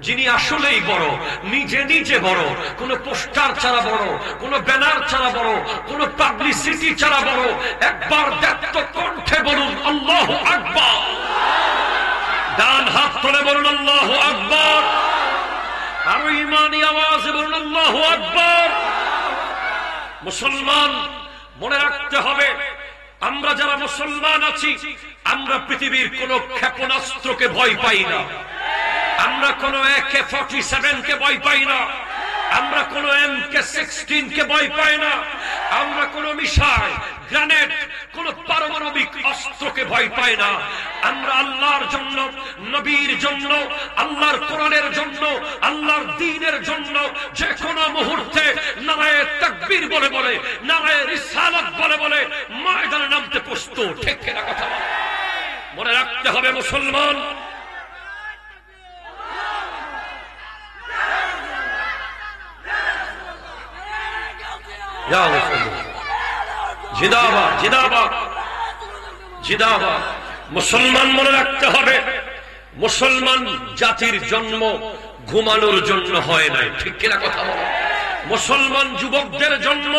যিনি আসলেই বড়, নিজে নিজে বড়, কোন পোস্টার ছাড়া বড়, কোন ব্যানার ছাড়া বড়, কোন পাবলিসিটি ছাড়া বড়। একবার ব্যক্ত কণ্ঠে বলুন আল্লাহু আকবার। ডান হাত তুলে বলুন আল্লাহু আকবার। আরো ইমানি আওয়াজে বলুন আল্লাহু আকবার। মুসলমান, মনে রাখতে হবে, আমরা যারা মুসলমান আছি, আমরা পৃথিবীর কোন ক্ষেপণাস্ত্রকে ভয় পাই না, আমরা কোন AK-47 কে ভয় পাই না, আমরা কোন MK-16 কে ভয় পাই না, আমরা কোন মিসাইল, গ্রেনেড, কোন পারমাণবিক অস্ত্রকে ভয় পাই না। আমরা আল্লাহর জন্য, নবীর জন্য, আল্লাহর কোরআনের জন্য, আল্লাহর দ্বীনের জন্য যে কোনো মুহূর্তে নারায়ে তাকবীর বলে বলে, নারায়ে রিসালাত বলে বলে ময়দানে নামতে প্রস্তুত। ঠিক কিনা কথা বলে? মনে রাখতে হবে মুসলমান, জিন্দাবাদ জিন্দাবাদ জিন্দাবাদ। মুসলমান মনে রাখতে হবে, মুসলমান জাতির জন্ম ঘুমানোর জন্য হয় নাই। ঠিক কিনা কথা বলো? মুসলমান যুবকদের জন্ম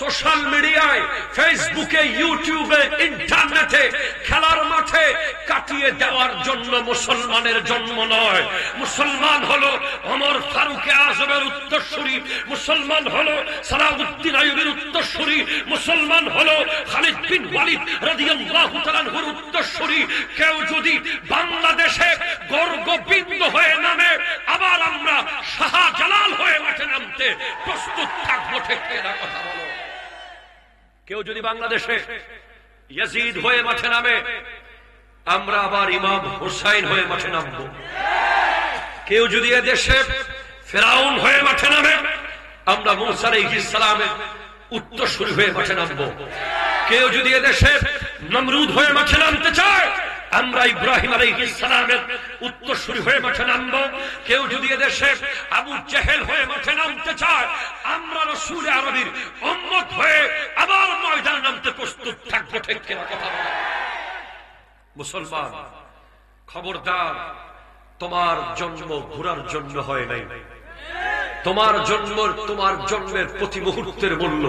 সোশ্যাল মিডিয়ায়, ফেসবুকে, ইউটিউবে, ইন্টারনেটে, খেলার মাঠে কাটিয়ে দেওয়ার জন্য মুসলমানের জন্ম নয়। মুসলমান হলো ওমর ফারুক আজমের উত্তরসূরি, মুসলমান হলো সালাউদ্দিন আইয়ুবীর উত্তরসূরি, মুসলমান হলো খালিদ বিন ওয়ালিদ রাদিয়াল্লাহু তাআলা আনহুর উত্তরসূরি। কেউ যদি বাংলাদেশে গর্ববিন্দু হয়ে নামে, আবার আমরা শাহজালাল হয়ে মাঠে নামতে প্রস্তুত থাকবো। ঠিক কিনা কথা বলো? কেউ যদি বাংলাদেশে ইয়াজিদ হয়ে মাঠে নামে, আমরা আবার ইমাম হুসাইন হয়ে মাঠে নামবো। কেউ যদি এদেশে ফেরাউন হয়ে মাঠে নামে, আমরা মূসা আলাইহিস সালামের উত্তরসূরি হয়ে মাঠে নামবো। কেউ যদি এদেশে নমরুদ হয়ে মাঠে নামতে চায়, আমরা ইব্রাহিম আলাইহিস সালামের উত্তরসূরি হয়ে মাঠে নামবো। কেউ যদি এদেশে আবু জেহেল হয়ে মাঠে নামতে চায়, আমরা রাসূল আরবীর উম্মত হয়ে আবার ময়দানে নামতে প্রস্তুত থাকবো। ঠিক কিনা কথা বলো? মুসলমান, খবরদার, তোমার জন্ম ঘোরার জন্য হয় নাই। তোমার জন্মের প্রতি মুহূর্তের মূল্য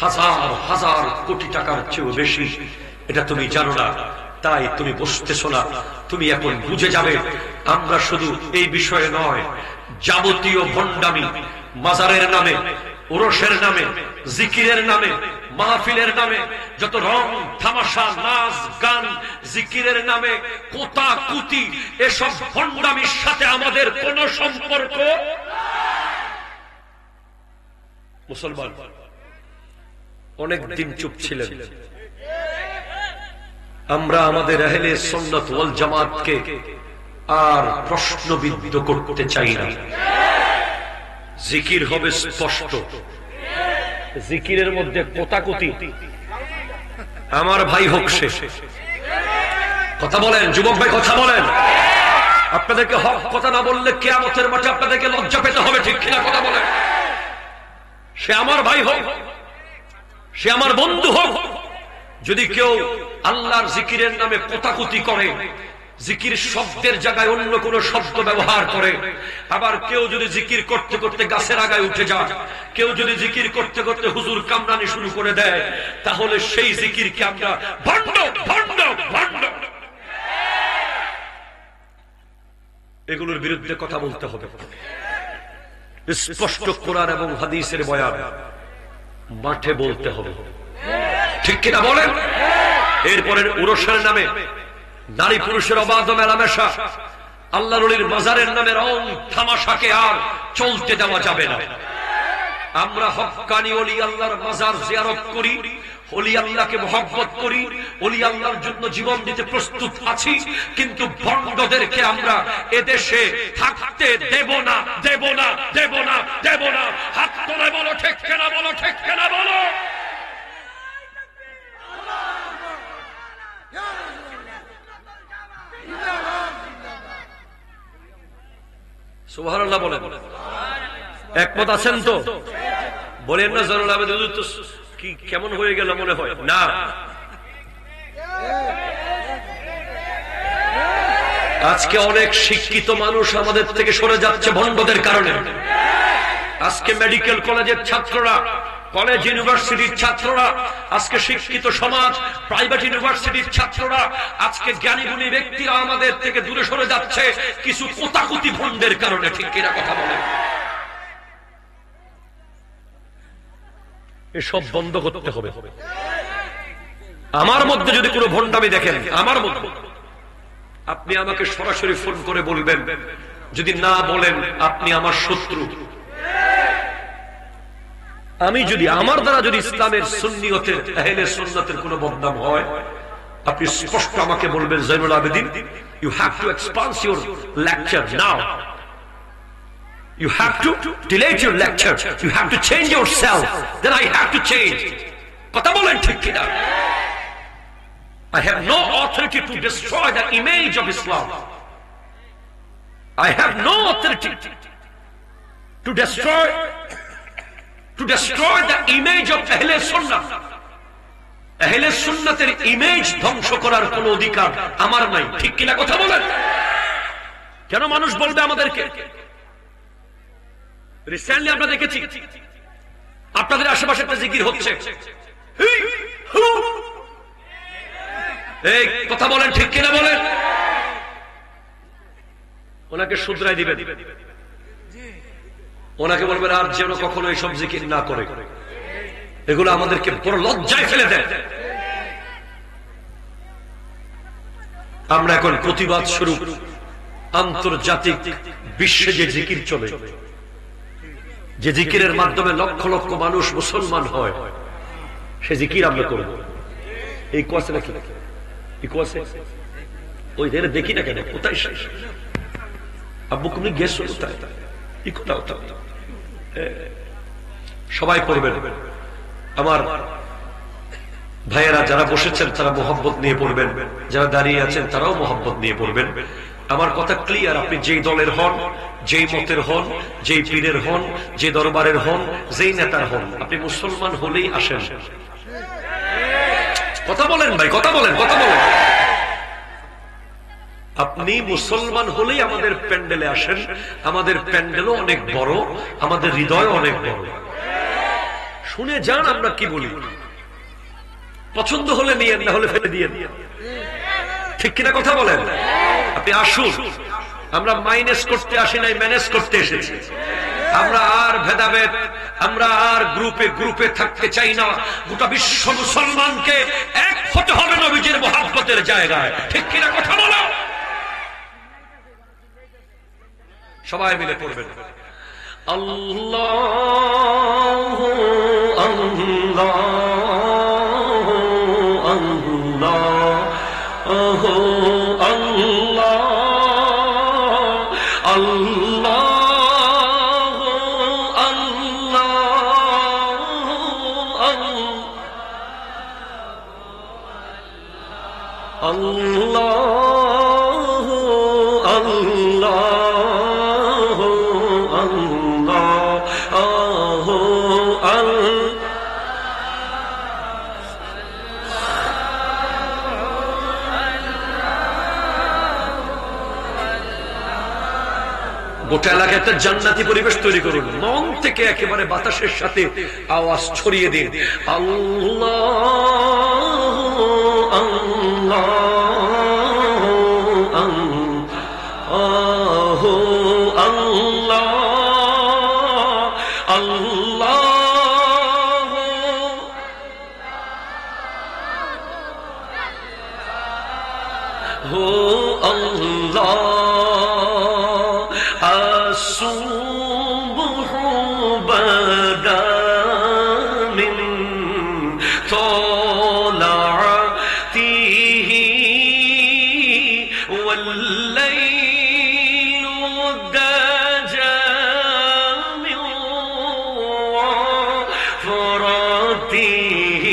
হাজার হাজার কোটি টাকার চেয়েও বেশি। এটা তুমি জানো না, তাই তুমি বসতেছো না। তুমি এখন বুঝে যাবে, আমরা শুধু এই বিষয়ে নয়, যাবতীয় ভণ্ডামি, মাজারের নামে, ওরসের নামে, জিকিরের নামে, মাহফিলের নামে, যত রং তামাশা, নাচ গান, জিকিরের নামে কোতাকুতি, এসব ভণ্ডামির সাথে আমাদের কোন সম্পর্ক। মুসলমান অনেকদিন চুপ ছিলেন। আমরা আমাদের আহলে সুন্নাত ওয়াল জামাতকে আর প্রশ্নবিদ্ধ করতে চাই না। জিকির হবে স্পষ্ট, জিকিরের মধ্যে কোতাকুতি আমার ভাই হোক সে। কথা বলেন যুবক ভাই, কথা বলেন। আপনাদেরকে হক কথা না বললে কিয়ামতের মাঠে আপনাদেরকে লজ্জা পেতে হবে। ঠিক কিনা কথা বলেন? সে আমার ভাই হোক, সে আমার বন্ধু হোক, যদি কেউ আল্লাহর জিকিরের নামে কোতাকুতি করে, জিকির শব্দের জায়গায় অন্য কোন শব্দ ব্যবহার করে, আবার কেউ যদি জিকির করতে করতে গাছের আগায় উঠে যায়, কেউ যদি জিকির করতে করতে হুজুর কামরানি শুরু করে দেয়, তাহলে সেই জিকিরকে আমরা ভণ্ড ভণ্ড ভণ্ড, এগুলোর বিরুদ্ধে কথা বলতে হবে। স্পষ্ট কোরআন এবং হাদিসের বয়ান মাঠে বলতে হবে। ঠিক কিনা বলেন? এরপরে উরসের নামে নারী পুরুষের অবাধ মেলামেশা, আল্লাহর ওলির মাজারের নামে রং তামাশাকে আর চলতে দেওয়া যাবে না। আমরা হক্কানি ওলি আল্লাহর মাজার জিয়ারত করি, ওলি আল্লাহকে মহব্বত করি, ওলি আল্লাহর জন্য জীবন দিতে প্রস্তুত আছি, কিন্তু ভণ্ডদেরকে আমরা এদেশে থাকতে দেব না, দেব না, দেব না, দেব না। হাত তুলে বলো ঠিক কিনা, বলো ঠিক কিনা, বলো। সুবহানাল্লাহ বলেন। একমত আছেন তো? বলেন না জরুল আবেদ হুজুর তো কি কেমন হয়ে গেল মনে হয় না। আজকে অনেক শিক্ষিত মানুষ আমাদের থেকে সরে যাচ্ছে ভণ্ডদের কারণে। আজকে মেডিকেল কলেজের ছাত্ররা, কলেজ ইউনিভার্সিটির ছাত্ররা, আজকে শিক্ষিত সমাজ, প্রাইভেট ইউনিভার্সিটির ছাত্ররা, আজকে জ্ঞানীগুণী ব্যক্তিরা আমাদের থেকে দূরে সরে যাচ্ছে কিছু কোতাকুতি ভণ্ডের কারণে। ঠিক কিনা কথা বলে? এসব বন্ধ করতে হবে। আমার মধ্যে যদি কোনো ভণ্ডামি দেখেন, আমার মধ্যে, আপনি আমাকে সরাসরি ফোন করে বলবেন। যদি না বলেন আপনি আমার শত্রু। আমি যদি আমার দ্বারা যদি ইসলামের সুন্নিয়তের আহলে সুন্নাতের কোনো বদনাম হয়, আপনি স্পষ্ট আমাকে বলবেন, Zainul Abedin, you have to expand your lecture now. You have to delete your lecture. You have to change yourself. Then I have to change. কথা বলেন ঠিক কিনা? I have no authority to destroy the image of Islam. I have no authority to destroy the image of Ahle Sunnah. Ahle Sunnahter image ধ্বংস করার কোনো অধিকার আমার নাই। ঠিক কিনা কথা বলেন? কেন মানুষ বলবে আমাদেরকে? রিসেন্টলি আমরা দেখেছি আপনাদের আশেপাশে একটা জিকির হচ্ছে, এই কথা বলেন ঠিক কিনা বলেন? ওনাকে শুধরাই দিবেন, ওনাকে বলবেন আর যেন কখনো এইসব জিকির না করে। এগুলো আমাদেরকে বড় লজ্জায় ফেলে দেয়। আমরা এখন প্রতিবাদ স্বরূপ আন্তর্জাতিক বিশ্বে যে জিকির চলে, যে জিকিরের মাধ্যমে লক্ষ লক্ষ মানুষ মুসলমান হয়, সে জিকির আমরা করব। এই কোয়াছে নাকি? এই কোয়াছে ওই ধরে দেখি না কেন? কোথায় শেষ? আব্বু তুমি গেছো কোথায়? এই কোথাও সবাই পড়বেন। আমার ভাইয়েরা যারা বসেছেন তারা মোহাব্বত নিয়ে পড়বেন, যারা দাঁড়িয়ে আছেন তারাও মোহাব্বত নিয়ে পড়বেন। আমার কথা ক্লিয়ার। আপনি যেই দলের হন, যেই মতের হন, যেই পীরের হন, যে দরবারের হন, যেই নেতার হন, আপনি মুসলমান হলেই আসেন। কথা বলেন ভাই, কথা বলেন, কথা বলেন। আপনি মুসলমান হলেই আমাদের প্যান্ডেলে আসেন। আমাদের প্যান্ডেলও অনেক বড়, আমাদের হৃদয় অনেক বড়। শুনে যান আমরা কি বলি। পছন্দ হলে নিয়েন, না হলে ফেলে দিয়ে। ঠিক কিনা কথা বলেন? আপনি আসুন। আমরা মাইনাস করতে আসি নাই, ম্যানেজ করতে এসেছি। আমরা আর ভেদাভেদ, আমরা আর গ্রুপে গ্রুপে থাকতে চাই না। গোটা বিশ্ব মুসলমানকে এক হতে হবে নবীজির মহব্বতের জায়গায়। ঠিক কিনা কথা বলো? সবাই মিলে পড়বেন আল্লাহু আল্লাহু আল্লাহু আল্লাহ আল্লাহু আল্লাহু আল্লাহু আল্লাহ গোটা এলাকায় একটা জান্নাতি পরিবেশ তৈরি করুন। মন থেকে একেবারে বাতাসের সাথে আওয়াজ ছড়িয়ে দিন আল্লাহু আল্লাহু আল্লাহু আল্লাহ আল্লাহু আল্লাহ الصبح بدا من طلعته والليل دجى من فرته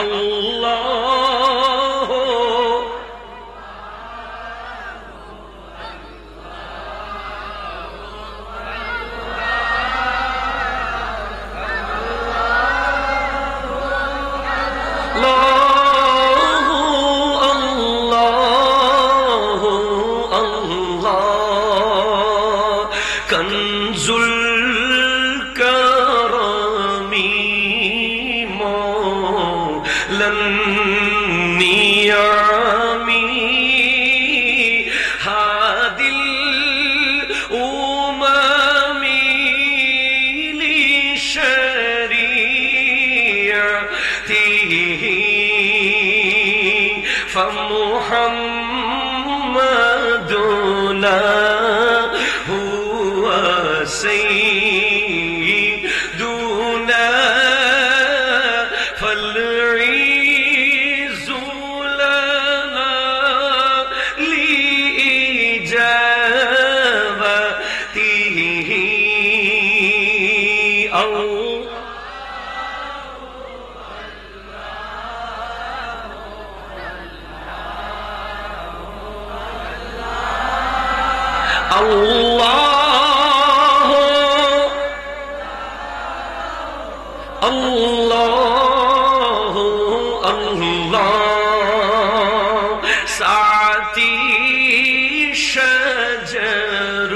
الله কনজুল করমি মৌলান নিয়ামি হাদিল উমামি লিশরিয়তিহি فمحمدنا هو سيدنا فالعز لنا لإجابته الله الله الله ساعتي شجر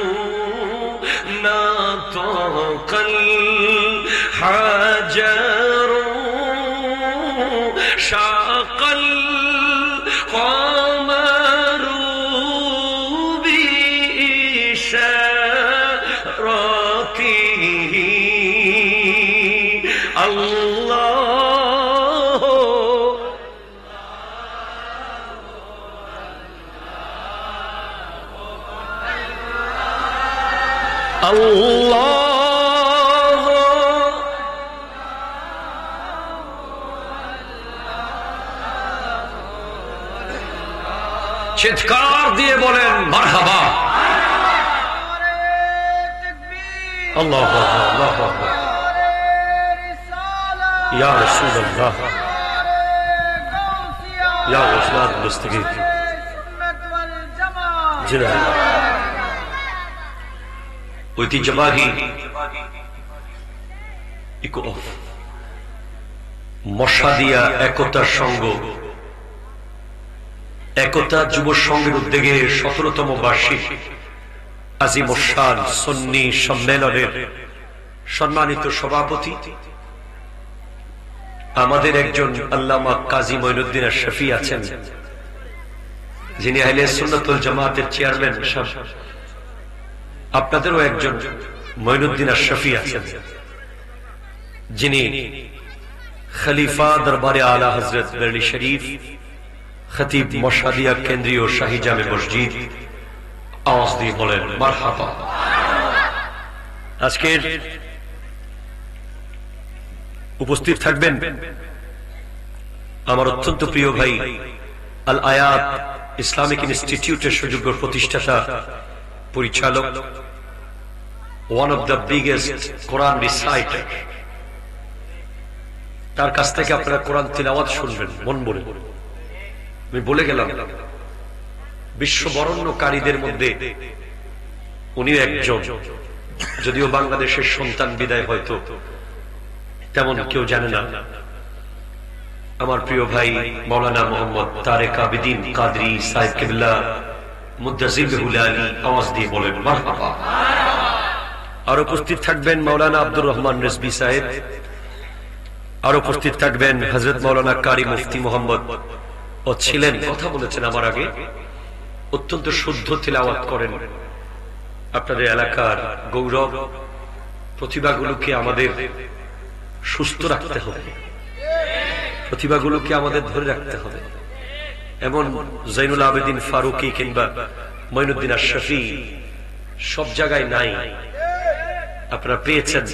نطق الحجر شاق القمر بإشارته الله الله চিৎকার দিয়ে বলেন মারহাবা আল্লাহু আকবার আল্লাহু আকবার ইয়া রাসূলুল্লাহ ইয়া ওস্তাদ মুস্তাকিম জিনা ঐতিহ্যবাহী ইকো অফ মশাদিয়া একতা সংঘ একতা যুব সংঘের উদ্যোগে ১৭তম বার্ষিক আজিমুশান সুন্নি সম্মেলনের সম্মানিত সভাপতি আমাদের একজন আল্লামা কাজী মঈনুদ্দিন আশরাফী আছেন, যিনি আহলে সুন্নাত ওয়াল জামাতের চেয়ারম্যান। আপনাদেরও একজন মঈনুদ্দিন আশরাফী আছেন, যিনি খলিফা দরবারে আলা হযরত বেরেলী শরীফ খতিব মশাদিয়া কেন্দ্রীয় শাহী জামে মসজিদ। আওয়াজ দিয়ে বলেন মারহাবা। আজকের উপস্থিত থাকবেন আমার অত্যন্ত প্রিয় ভাই আল আয়াত ইসলামিক ইনস্টিটিউটের সুযোগ্য প্রতিষ্ঠাতা পরিচালক, one of the biggest Quran reciter. তার কাছ থেকে আপনারা কোরআন তিলাওয়াত শুনবেন মন ভরে। আমি বলে গেলাম বিশ্ববরণ্যকারীদের মধ্যে উনিও একজন, যদিও বাংলাদেশের সন্তান বিদায় হয়তো তেমন কেউ জানে না। আমার প্রিয় ভাই মাওলানা মোহাম্মদ তারেক আবিদিন কাদরি সাহেব কিবলা মুদ্দাজির বেহুল আলী। আওয়াজ দিয়ে বলেন মারহাবা। আর উপস্থিত থাকবেন মাওলানা আব্দুর রহমান রিজভী সাহেব। আর উপস্থিত থাকবেন হযরত মাওলানা কারি মুফতি মোহাম্মদ। ও ছিলেন, কথা বলেছেন আমার আগে, অত্যন্ত শুদ্ধ তিলাওয়াত করেন। আপনাদের এলাকার গৌরব প্রতিভাগুলোকে আমাদের সুস্থ রাখতে হবে, প্রতিভাগুলোকে আমাদের ধরে রাখতে হবে। এমন জৈনুল আবেদিন ফারুকী কিংবা মঈনুদ্দিন আশরাফী সব জায়গায় নাই, আপনারা পেয়েছেন।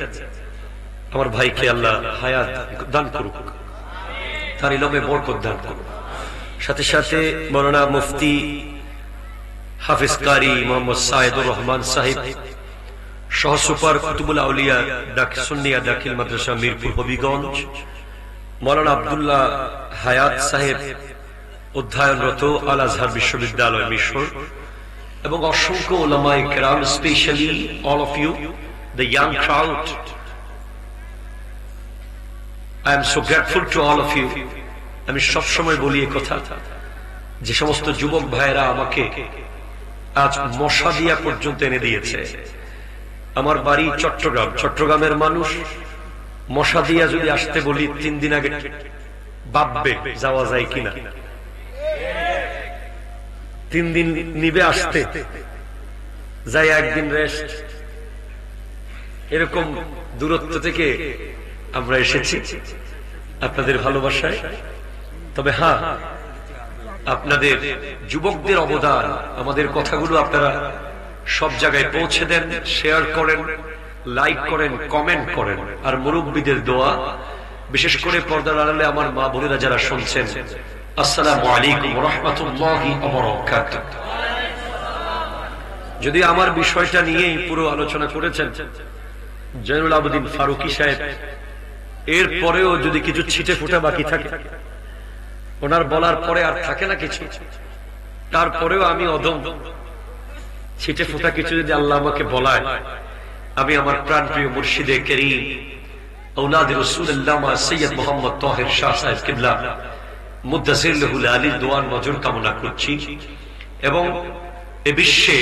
আমার ভাইকে আল্লাহ হায়াত দান করুক, তার ইলমে বরকত দান করুক। সাথে সাথে মাওলানা মুফতি হাফিজ কারি মোহাম্মদ সাইদুর রহমান সাহেব, সহসুপার কুতুবুল আউলিয়া সুন্নিয়া দাখিল মাদ্রাসা মিরপুর হবিগঞ্জ, মাওলানা আব্দুল্লাহ হায়াত সাহেব অধ্যয়নরত আল আজহার বিশ্ববিদ্যালয় মিশর, এবং অসংখ্য উলামায়ে কেরাম, specially all of you the young crowd. I am so grateful to all of you. আমি সবসময় বলি এই কথা, যে সমস্ত যুবক ভাইয়েরা আমাকে আজ মশাদিয়া পর্যন্ত এনে দিয়েছে, আমার বাড়ি চট্টগ্রাম। চট্টগ্রামের মানুষ মশা দিয়া যদি আসতে বলি 3 দিন আগে ভাববে যাওয়া যায় কিনা। 3 দিন নিবে আসতে, যাই একদিন রেস্ট। এরকম দূরত্ব থেকে আমরা এসেছি আপনাদের ভালোবাসায়। তবে হ্যাঁ, আপনাদের যুবকদের অবদান, আমাদের কথাগুলো আপনারা সব জায়গায় পৌঁছে দেন, শেয়ার করেন, লাইক করেন, কমেন্ট করেন। আর মুরব্বীদের দোয়া, বিশেষ করে পর্দার আড়ালে আমার মা বোনেরা যারা শুনছেন, আসসালামু আলাইকুম ওয়া রাহমাতুল্লাহি ওয়া বারাকাতুহু। যদি আমার বিষয়টা নিয়েই পুরো আলোচনা করেছেন জয়নুল আবেদিন ফারুকী সাহেব, এরপরেও যদি কিছু ছিটে ফোটা বাকি থাকে, ওনার বলার পরে আর থাকে না কিছু, তারপরেও আমি অদম ছিটে ফোটা কিছু যদি আল্লাহ আমাকে বলায়, আমি আমার প্রাণপ্রিয় মুর্শিদে কারীম আওলাদ রাসূলুল্লাহ সৈয়দ মুহাম্মদ তাহের শাহ সাহেব কিবলা মুদ্দাসির লাহুল আলীর দোয়ার নজর কামনা করছি। এবং এ বিশ্বে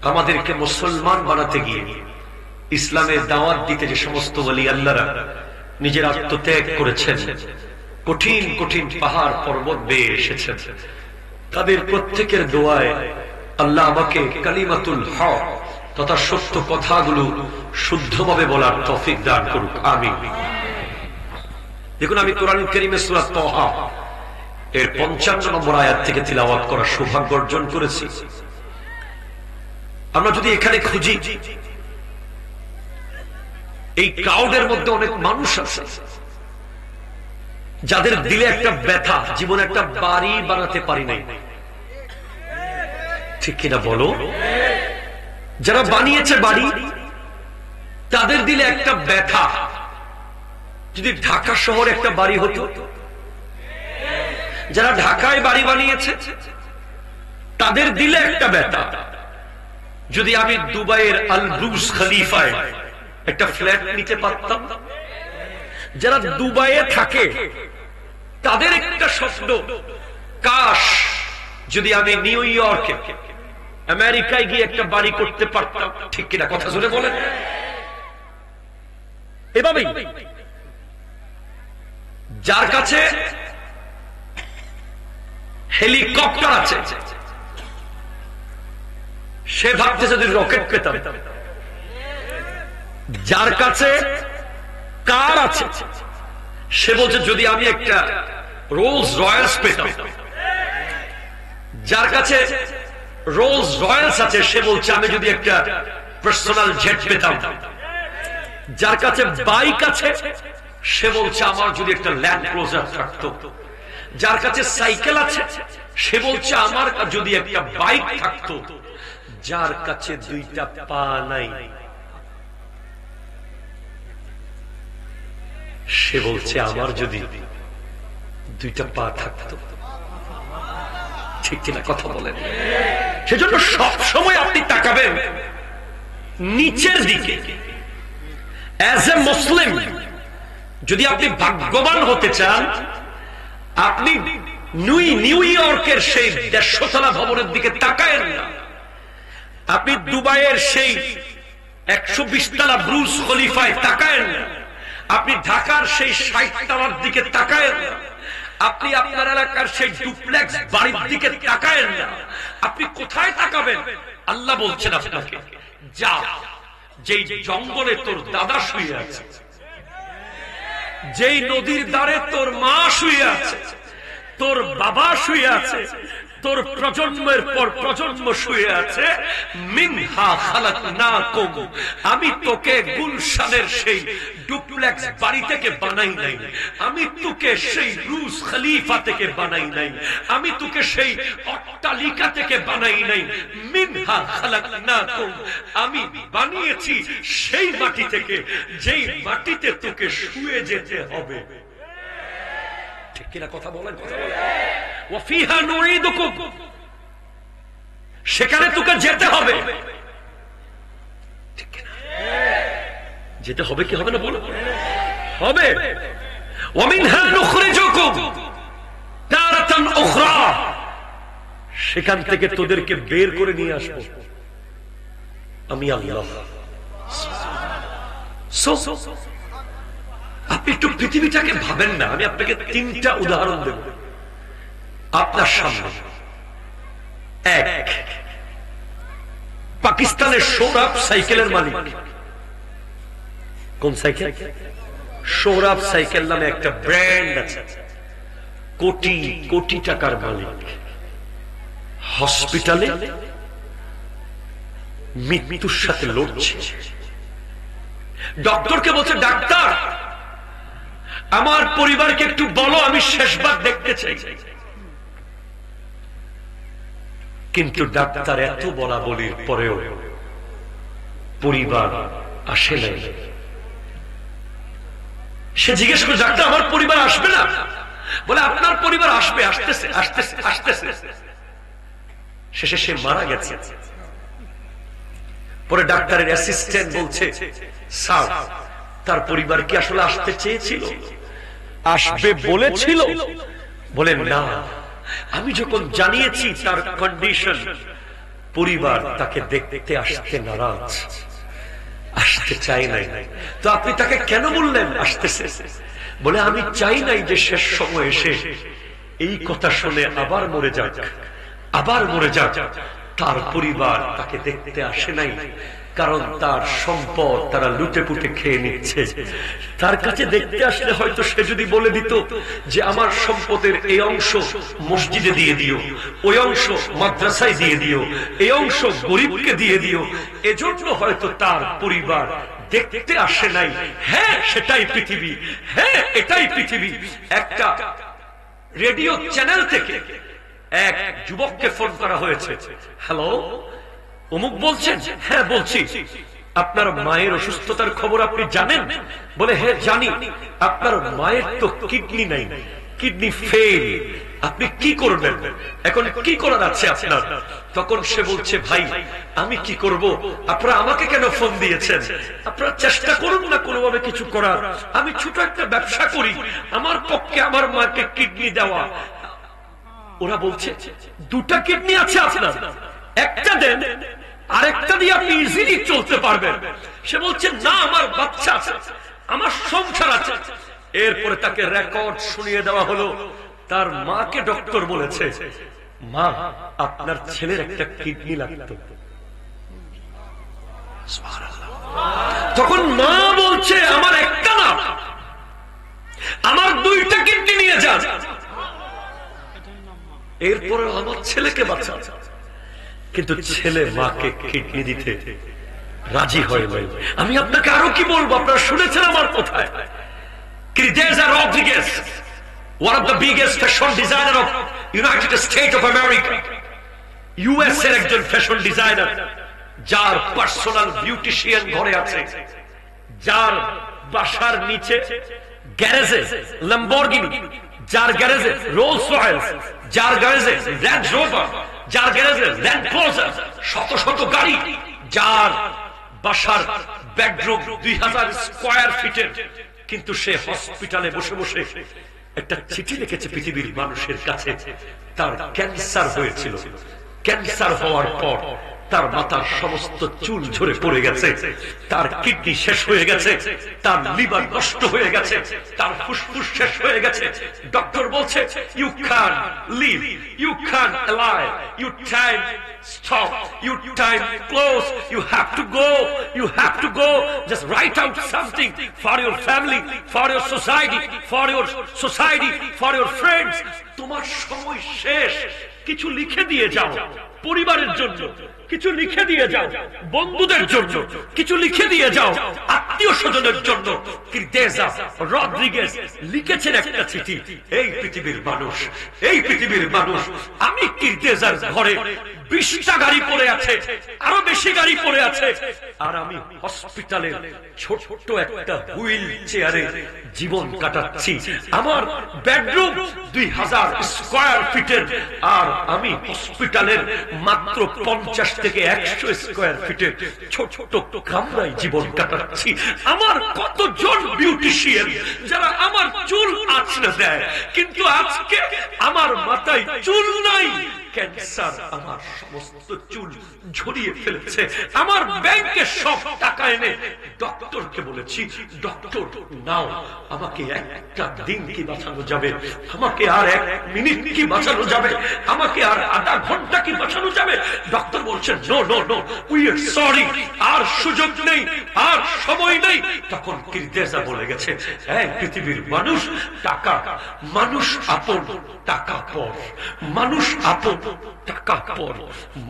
আমাদেরকে মুসলমান বানাতে গিয়ে ইসলামের দাওয়াত দিতে যে সমস্ত ওলি আল্লাহরা নিজের আত্মত্যাগ করেছেন, কঠিন কঠিন পাহাড় পর্বত বেয়ে এসেছেন, তাদের প্রত্যেকের দোয়ায় আল্লাহ আমাকে কালিমাতুল হক তথা সত্য কথাগুলো শুদ্ধভাবে বলার তৌফিক দান করুক, আমিন। দেখুন, আমি কোরআন কারীমের সূরা তাহা এর 55 নম্বর আয়াত থেকে তিলাওয়াত করার সৌভাগ্য অর্জন করেছি। আমরা যদি এখানে খুঁজি, এই ক্রাউডের মধ্যে অনেক মানুষ আছে যাদের দিলে একটা ব্যথা, জীবনে একটা বাড়ি বানাতে পারি নাই, ঠিক কিনা বলো? যারা বানিয়েছে বাড়ি, তাদের দিলে একটা ব্যথা, যদি ঢাকা শহরে একটা বাড়ি হতো। যারা ঢাকায় বাড়ি বানিয়েছে, তাদের দিলে একটা ব্যথা, যদি আমি দুবাইয়ের আল বুর্জ খলিফায় একটা ফ্ল্যাট নিতে পারতাম। যারা দুবাইয়ে থাকে, তাদের একটা স্বপ্ন, কাশ যদি আমি নিউ ইয়র্কে, আমেরিকায় গিয়ে একটা বাড়ি করতে পারতাম, ঠিক কিনা? কথা শুনে বলেন। এভাবেই যার কাছে হেলিকপ্টার আছে, সে ভাবছে যদি রকেট পেতাম। যার কাছে কার আছে, সে বলছে যদি আমি একটা রোলস রয়েলস পেতাম। যার কাছে রোলস রয়েলস আছে, সে বলছে আমি যদি একটা পার্সোনাল জেট পেতাম। যার কাছে বাইক আছে, সে বলছে আমার যদি একটা ল্যান্ড ক্রুজার থাকতো। যার কাছে সাইকেল আছে, সে বলছে আমার যদি একটা বাইক থাকতো। যার কাছে 2টা পা নাই, সে বলছে আমার যদি 2টা পা থাকতো, ঠিক কিনা? কথা বলেন। সেজন্য সব সময় আপনি তাকাবেন নিচের দিকে। অ্যাজ এ মুসলিম, যদি আপনি ভাগ্যবান হতে চান, আপনি নিউ ইয়র্কের সেই 150 তলা ভবনের দিকে তাকায়েন না, আপনি দুবাইয়ের সেই 120 তলা বুর্জ খলিফায় তাকায়েন না, আপনি ঢাকার সেই 60 তলার দিকে তাকায়েন না, আপনি আপনার এলাকার সেই ডুপ্লেক্স বাড়ির দিকে তাকায়েন না। আপনি কোথায় তাকাবেন? আল্লাহ বলছেন আপনাকে, যা, যেই জঙ্গলে তোর দাদা শুয়ে আছে, যেই নদীর ধারে তোর মা শুয়ে আছে, তোর বাবা শুয়ে আছে, তোর প্রজন্মের পর প্রজন্ম শুয়ে আছে, মিনহা খালাকনাকুম, আমি তোকে গুলশানের সেই ডুপ্লেক্স বাড়ি থেকে বানাই নাই, আমি তোকে সেই বুর্জ খলিফা থেকে বানাই নাই, আমি তোকে সেই অট্টালিকা থেকে বানাই নাই। মিনহা খালাকনাকুম, আমি বানিয়েছি সেই মাটি থেকে, যেই মাটিতে তোকে শুয়ে যেতে হবে। ঠিক কিনা? কথা বলেন। ওয়াফিহা নুঈদুকুম, সেখানে তোকে যেতে হবে। ঠিক কিনা? যেতে হবে কি হবে না বলো? হবে। ওয়ামিনহা নুখরিজুকুম তারাতান উখরা, সেখান থেকে তোদেরকে বের করে নিয়ে আসবো। আমি আল্লাহ। আপনি একটু পৃথিবীটাকে ভাবেন না। আমি আপনাকে 3টা উদাহরণ দেব আপনার সামনে। এক, পাকিস্তানের সৌরভ সাইকেলের মালিক। কোন সাইকেল? সৌরভ সাইকেল নামে একটা ব্র্যান্ড আছে, কোটি কোটি টাকার মালিক। হসপিটালে মৃত্যুর সাথে লড়ছে। ডক্টরকে বলছে, ডাক্তার আমার পরিবারকে একটু বলো, আমি শেষবার দেখতে চাই। কিন্তু ডাক্তার এত বলা বলির পরেও পরিবার আসে নাই। সে জিজ্ঞেস করে, ডাক্তার আমার পরিবার আসবে না? বলে, আপনার পরিবার আসবে, আসতেছে আসতেছে আসতেছে। শেষে সে মারা গেছে। পরে ডাক্তারের অ্যাসিস্ট্যান্ট বলছে, স্যার তার পরিবার কি আসলে আসতে চেয়েছিল? আসবে বলেছিল? বলে, না, আমি যখন জানিয়েছি তার কন্ডিশন, পরিবার তাকে দেখতে আসতে নারাজ, আসতে চাই নাই। তো আপনি তাকে কেন বললেন আসতেছে? বলে, আমি চাই নাই যে শেষ সময় এসে এই কথা শুনে আবার মরে যাক, আবার মরে যাক। তার পরিবার তাকে দেখতে আসে নাই, কারণ তার সম্পদ তারা লুটে পুটে খেয়ে নিচ্ছে। তার কাছে দেখতে আসলে হয়তো সে যদি বলে দিত যে আমার সম্পদের এই অংশ মসজিদে দিয়ে দিও, ওই অংশ মাদ্রাসায় দিয়ে দিও, এই অংশ গরিবকে দিয়ে দিও, এজন্য হয়তো তার পরিবার দেখতে আসে নাই। হ্যাঁ, সেটাই পৃথিবী। হ্যাঁ, এটাই পৃথিবী। একটা রেডিও চ্যানেল থেকে এক যুবককে ফোন করা হয়েছে। হ্যালো, অমুক বলছেন? হ্যাঁ বলছি। আপনার মায়ের অসুস্থতার খবর আপনি জানেন? বলে, হ্যাঁ জানি। আপনার মায়ের তো কিডনি নাই, কিডনি ফেল। আপনি কি করবেন? এখন কি করার আছে আপনার? তখন সে বলছে, ভাই আমি কি করব? আপনারা আমাকে কেন ফোন দিয়েছেন? আপনারা চেষ্টা করুন না কোনোভাবে কিছু করার। আমি ছোট একটা ব্যবসা করি, আমার পক্ষে আমার মাকে কিডনি দেওয়া। ওরা বলছে, 2টা কিডনি আছে আপনার, একটা দেন, আরেকটা দিয়ে আপনি ইজিলি চলতে পারবেন। সে বলছে, না আমার বাচ্চা আছে, আমার সংসার আছে। এরপরে তাকে রেকর্ড শুনিয়ে দেওয়া হলো। তার মাকে ডক্টর বলেছে, মা আপনার ছেলের একটা কিডনি লাগতো। তখন মা বলছে, আমার একটা না, আমার 2টা কিডনি নিয়ে যান, এরপরে আমার ছেলেকে বাঁচা। কিন্তু ছেলে মাকে কিডনি দিতে রাজি হয় নাই। আমি আপনাকে আরো কি বলবো, আপনারা শুনেছেন আমার কথায়। Cristina Rodriguez, one of the biggest fashion designer of United States of America, US এর একজন ফ্যাশন ডিজাইনার, যার পার্সোনাল বিউটিশিয়ান ঘরে আছে, যার বাসার নিচে গ্যারেজে ল্যাম্বরগিনি, যার গ্যারেজে রোলস রয়েলস, যার গ্যারেজে রেঞ্জ রোভার, যার গ্যারেজে ল্যান্ড ক্রুজার, শত শত গাড়ি, যার বাসার বেডরুম 2000 স্কয়ার ফিটের। কিন্তু সে হসপিটালে বসে বসে একটা চিঠি লিখেছে পৃথিবীর মানুষের কাছে। তার ক্যান্সার হয়েছিল, ক্যান্সার হওয়ার পর তার মাথার সমস্ত চুল ঝরে পড়ে গেছে, তার কিডনি শেষ হয়ে গেছে, তার লিভার নষ্ট হয়ে গেছে, তার ফুসফুস শেষ হয়ে গেছে। ডক্টর বলছে, you can live, you can alive, you time stop, you time close, you have to go, you have to go, just write out something for your family, for your society, for your society, for your friends. তোমার সময় শেষ, কিছু লিখে দিয়ে যাও পরিবারের জন্য, কিছু লিখে দিয়ে যাও বন্ধুদের জন্য, কিছু লিখে দিয়ে যাও আত্মীয় স্বজনের জন্য। ক্রিস্টিনা রদ্রিগেজ লিখেছেন একটা চিঠি, এই পৃথিবীর মানুষ, এই পৃথিবীর মানুষ, আমি ক্রিস্টিনার ঘরে 20টা গাড়ি পড়ে আছে, আরো বেশি গাড়ি পড়ে আছে, আর আমি হসপিটালে ছোট্ট একটা হুইল চেয়ারে জীবন কাটাচ্ছি। আমার বেডরুম 2000 স্কয়ার ফিটের, আর আমি হসপিটালের মাত্র 50 থেকে 100 স্কয়ার ফিটের ছোট কামরায় জীবন কাটাচ্ছি। আমার কতজন বিউটিশিয়ান যারা আমার চুল আঁচড়ে দেয়, কিন্তু আজকে আমার মাথায় চুল নাই, ক্যান্সার আমার সমস্ত চুল ঝরিয়ে ফেলেছে, আমার ব্যাংকে সব টাকা এনে ডক্টরকে বলেছি, ডক্টর নাও, আমাকে একটা দিন কি বাঁচানো যাবে, আমাকে আর 1 মিনিট কি বাঁচানো যাবে, আমাকে আর আধা ঘন্টা কি বাঁচানো যাবে? ডক্টর বলছেন no no no, we are sorry, আর সুযোগ নেই, আর সময় নেই। তখন কিরদেজা বলে গেছে, এই পৃথিবীর মানুষ, টাকা মানুষ আপন, টাকা পর, মানুষ আপন, টাকা পর,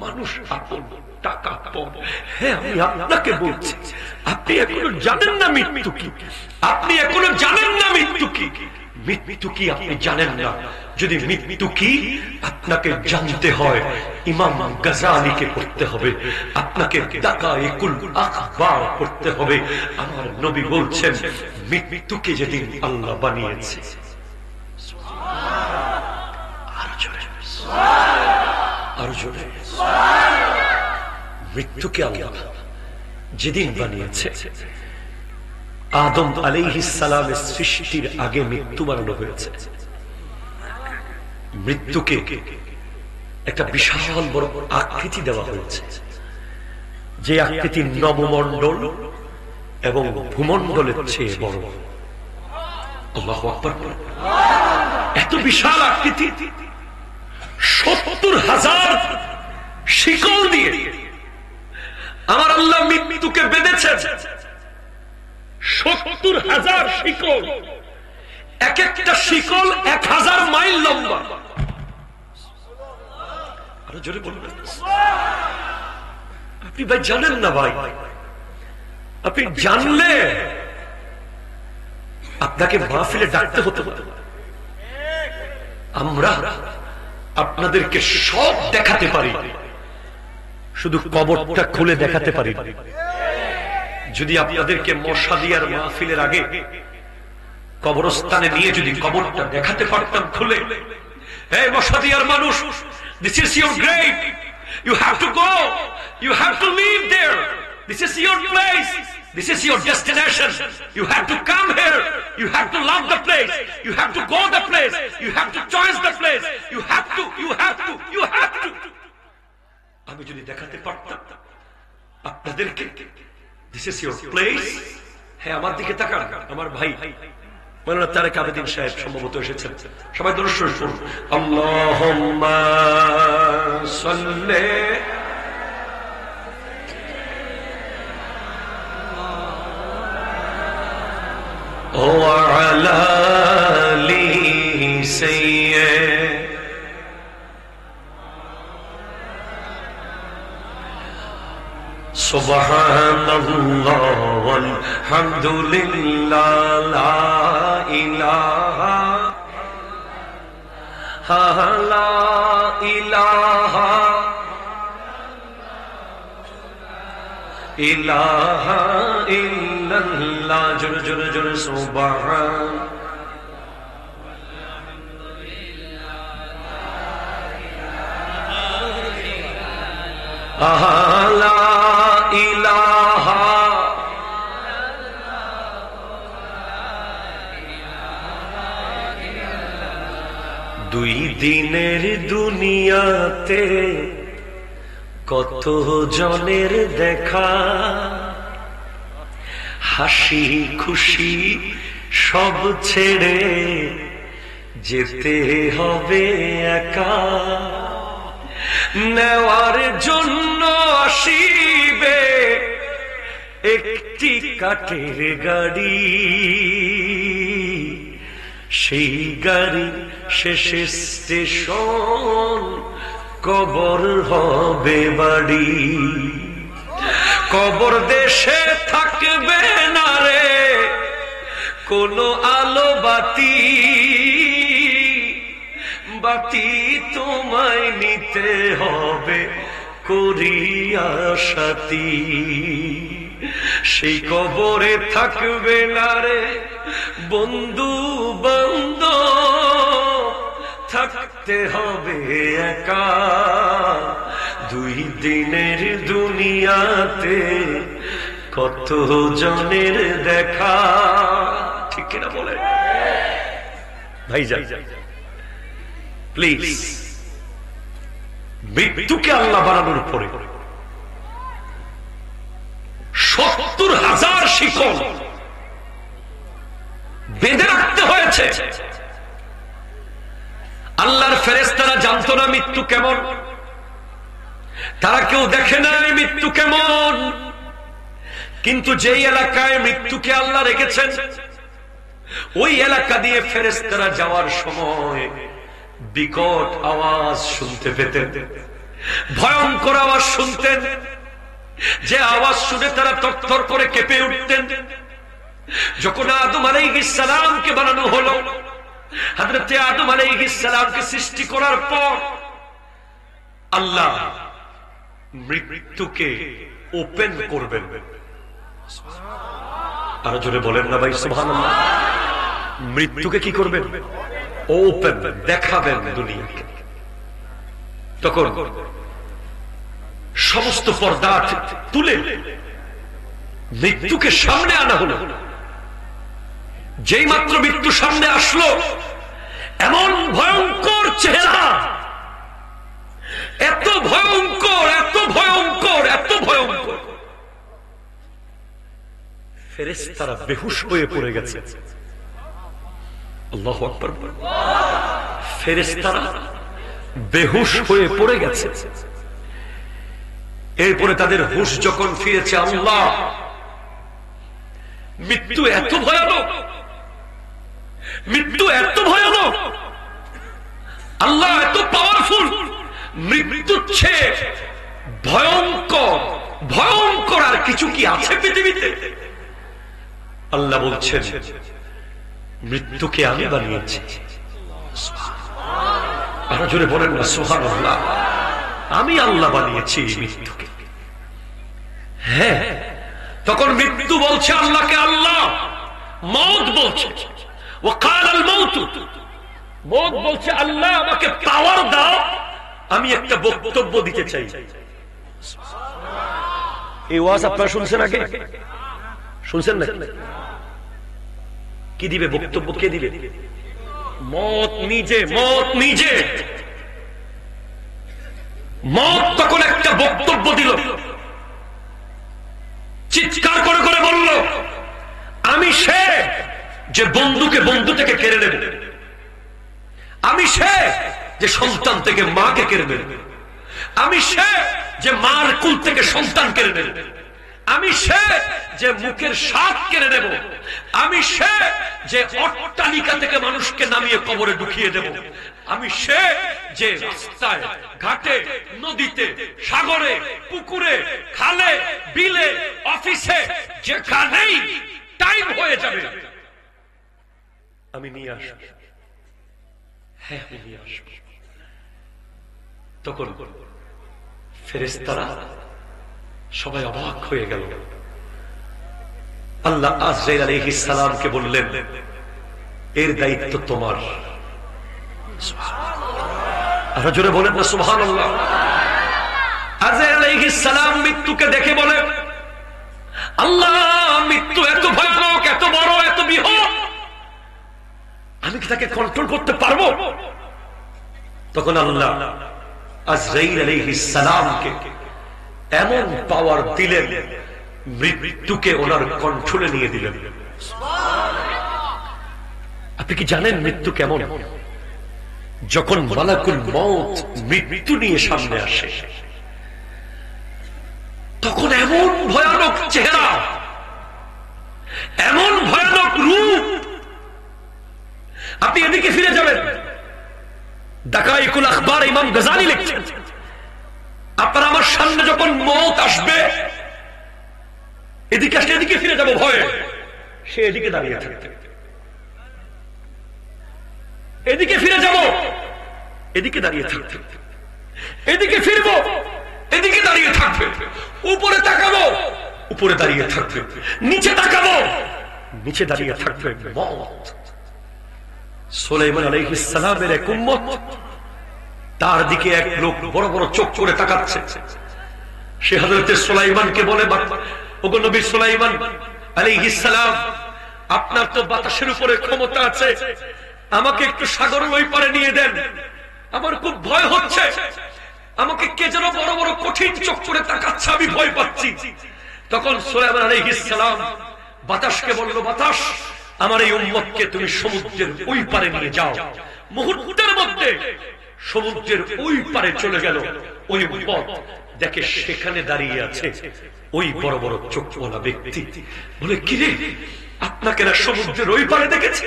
মানুষ আপন, টাকা পর। হ্যাঁ, আমি আপনাকে বলছি, আপনি এখনো জানেন না মৃত্যু কি, আপনি এখনো জানেন না মৃত্যু কি, মৃত্যু কি আপনি জানেন না। যদি মৃত্যু কি আপনাকে জানতে হয়, ইমাম গাজালিকে পড়তে হবে, আপনাকে দাকায়েকুল আখবার পড়তে হবে। আমার নবী বলছেন, মৃত্যুকে যেদিন আল্লাহ বানিয়েছে, আরো জোরে, মৃত্যুকে আল্লাহ যেদিন বানিয়েছে, আদম আলাইহিস সালামের সৃষ্টির আগে মৃত্যু বানানো হয়েছে। মৃত্যুকে একটা বিশাল বড় আকৃতি দেওয়া হয়েছে, যে আকৃতি নবমণ্ডল এবং ভূমণ্ডলের চেয়ে বড়। আল্লাহু আকবার। এত বিশাল আকৃতি, 70,000 শিকল দিয়ে আমার আল্লাহ মৃত্যুকে বেঁধেছেন। 70,000 শিকল, এক একটা শিকল 1000 মাইল লম্বা। আরো জোরে বলবেন। আপনি ভাই জানেন না, ভাই আপনি জানলে আপনাকে মাহফিলে ডাকতে হতো। আমরা আপনাদেরকে সব দেখাতে পারি, শুধু কবরটা খুলে দেখাতে পারি। যদি আপনাদেরকে মশাদিয়ার মাহফিলের আগে কবরস্থানে নিয়ে যদি কবরটা দেখাতে পারতাম খুলে, এই মশাদিয়ার মানুষ, this is your grave, you have to go, you have to live there, this is your place, this is your destination, you have to come here, you have to love the place, you have to go the place, you have to choose the place, you have to, you have to, you have to। আমি যদি দেখাতে পারতাম আপনাদেরকে, this is your place, হ্যাঁ আমার দিকে তাকান। আমার ভাই মাওলানা তারেক আবেদিন সাহেব সম্ভবত এসেছেন, সবাই দরুদ শরীফ পড়ুন। আল্লাহুম্মা সাল্লি ওয়ালা আলি সাইয়্যিদ সুবহানাল্লাহ ওয়ালহামদুলিল্লাহ লা ইলাহা লা ইলাহা ইলাহা ইল্লাল্লাহ। জোরে জোরে জোরে সুবহান লা ইলাহা দুই দিনের দুনিয়াতে কত জনের দেখা, হাসি খুশি সব ছেড়ে যেতে হবে একা। নেওয়ার জন্য আসিবে একটি কাঠের গাড়ি, সেই গাড়ি শেষে স্টেশন, কবর হবে বাড়ি। কবর দেশে থাকবে না রে কোনো আলো বাতি, বাতি তোমায় নিতে হবে করিয়া সাথী। সেই কবরে থাকবে না রে বন্ধু বান্ধব, থাকতে হবে একা। দুই দিনের দুনিয়াতে কত জনের দেখা, ঠিক কিনা বলে ভাই? যাই প্লিজ মৃত্যুকে আল্লাহ বানানোর পরে ৭০,০০০ শিকল বেঁধে রাখতে হয়েছে। আল্লাহর ফেরেশতারা জানতো না মৃত্যু কেমন, তারা কেউ দেখে নাই মৃত্যু কেমন, কিন্তু যেই এলাকায় মৃত্যুকে আল্লাহ রেখেছেন ওই এলাকা দিয়ে ফেরেশতারা যাওয়ার সময় বিকট আওয়াজ শুনতে পেতেন, ভয়ঙ্কর আওয়াজ শুনতেন, যে আওয়াজ শুনে তারা থরথর করে কেঁপে উঠতেন। যখন আদম আলাইহিস সালামকে বানানো হলো, হযরত আদম আলাইহিস সালামকে সৃষ্টি করার পর আল্লাহ মৃত্যুকে ওপেন করবেন। আরো জোরে বলেন না ভাই সুবহানাল্লাহ। মৃত্যুকে কি করবেন? ওপেন, দেখাবেন দুনিয়াকে। তখন সমস্ত পর্দা তুলে মৃত্যুকে সামনে আনা হলো। যেই মাত্র মৃত্যু সামনে আসলো, এমন ভয়ঙ্কর চেহারা, এত ভয়ঙ্কর, এত ভয়ঙ্কর, এত ভয়ঙ্কর, ফেরেশতারা বেহুশ হয়ে পড়ে গেছে। আল্লাহু আকবার। ফেরেশতারা বেহুশ হয়ে পড়ে গেছে। এরপরে তাদের হুশ যখন ফিরেছে, আল্লাহ মৃত্যু এত ভয়ানক, মৃত্যু এত ভয়ানক, আল্লাহ এত পাওয়ারফুল, মৃত্যুর চেয়ে ভয়ঙ্কর, ভয়ঙ্কর আর কিছু কি আছে পৃথিবীতে? আল্লাহ বলছেন, মৃত্যুকে আমি বানিয়েছি। আরো জোরে বলেন না সুবহানাল্লাহ। আমি আল্লাহ বানিয়েছি মৃত্যুকে। হ্যাঁ, তখন মৃত্যু বলছে আল্লাহকে, আল্লাহ মওত বলছে, ওয়াকালাল মাউত, মওত বলছে আল্লাহ আমাকে পাওয়ার দাও, আমি একটা বক্তব্য দিতে চাই। এই ওয়াজ আপনারা শুনছেন আগে? শুনছেন না? কি দিবে বক্তব্য? কে দিবে? মওত নিজে, মওত নিজে। মওত তখন একটা বক্তব্য দিল, চিৎকার করে করে বলল, আমি সে যে বন্ধুকে বন্ধু থেকে কেড়ে নেব, আমি সে যে সন্তান থেকে মাকে কেড়ে নেব, আমি সে যে মার কুল থেকে সন্তান কেড়ে নেব, আমি সে যে মুখের স্বাদ কেড়ে নেব, আমি সে যে অট্টালিকা থেকে মানুষকে নামিয়ে কবরে ঢুকিয়ে দেব, আমি সে যে রাস্তায় ঘাটে নদীতে সাগরে পুকুরে খালে বিলে অফিসে যেখানেই টাইম হয়ে যাবে আমি নিয়ে আসব। হ্যাঁ, আমি নিয়ে আসব। তখন ফেরেশতারা সবাই অবাক হয়ে গেল। আল্লাহ আজরাইল আলাইহিস সালামকে বললেন, এর দায়িত্ব তোমার। আরো জোরে বলেন না সুবহানাল্লাহ। আজরাইল আলাইহিস সালাম মৃত্যুকে দেখে বলে, আল্লাহ মৃত্যু এত ভয়ানক, এত বড়, এত বৃহৎ, আমি কি তাকে কন্ট্রোল করতে পারবো? তখন আল্লাহ আজরাইল আলাইহিস সালামকে এমন পাওয়ার দিলেন, মৃত্যুকে ওনার কন্ট্রোলে নিয়ে দিলেন। আপনি কি জানেন মৃত্যু কেমন? যখন মালাকুল মউত মৃত্যু নিয়ে সামনে আসে, তখন এমন ভয়ানক চেহারা, এমন ভয়ানক রূপ। আপনি এদিকে ফিরে যাবেন, দাকাইকুল আখবার ইমাম গাজালি লিখছেন, আপনার আমার সামনে যখন মওত আসবে, এদিকে আসলে এদিকে ফিরে যাবো ভয়ে, সে এদিকে দাঁড়িয়ে থাকবে। এদিকে ফিরে যাব, এদিকে দাঁড়িয়ে থাকবে। এদিকে ফিরবো, এদিকে দাঁড়িয়ে থাকবে। উপরে তাকাবো, উপরে দাঁড়িয়ে থাকবে। নিচে তাকাবো, নিচে দাঁড়িয়ে থাকবে। মওত। সুলাইমান আলাইহিস সালামের এক উম্মত, তার দিকে এক লোক বড় বড় চোখ করে তাকাচ্ছে। সে হযরত সুলাইমানকে বলে, ওগো নবী সুলাইমান আলাইহিস সালাম, আপনার তো বাতাসের উপরে ক্ষমতা আছে, আমাকে একটু সাগরের ওই পারে নিয়ে দেন, আমার খুব ভয় হচ্ছে। আমাকে কে যেন বড় বড় কঠিন চোখ করে তাকাচ্ছে, আমি ভয় পাচ্ছি। তখন সুলাইমান আলাইহিস সালাম বাতাসকে বলল, বাতাস, আমার এই উম্মতকে তুমি সমুদ্রের ওই পারে নিয়ে যাও। মুহূর্তের মধ্যে সমুদ্রের ওই পারে চলে গেল। ওই উম্মত দেখে সেখানে দাঁড়িয়ে আছে ওই বড় বড় চোখওয়ালা ব্যক্তি। বলে, কিরে, আপনাকে না সমুদ্রের ওই পারে দেখেছি?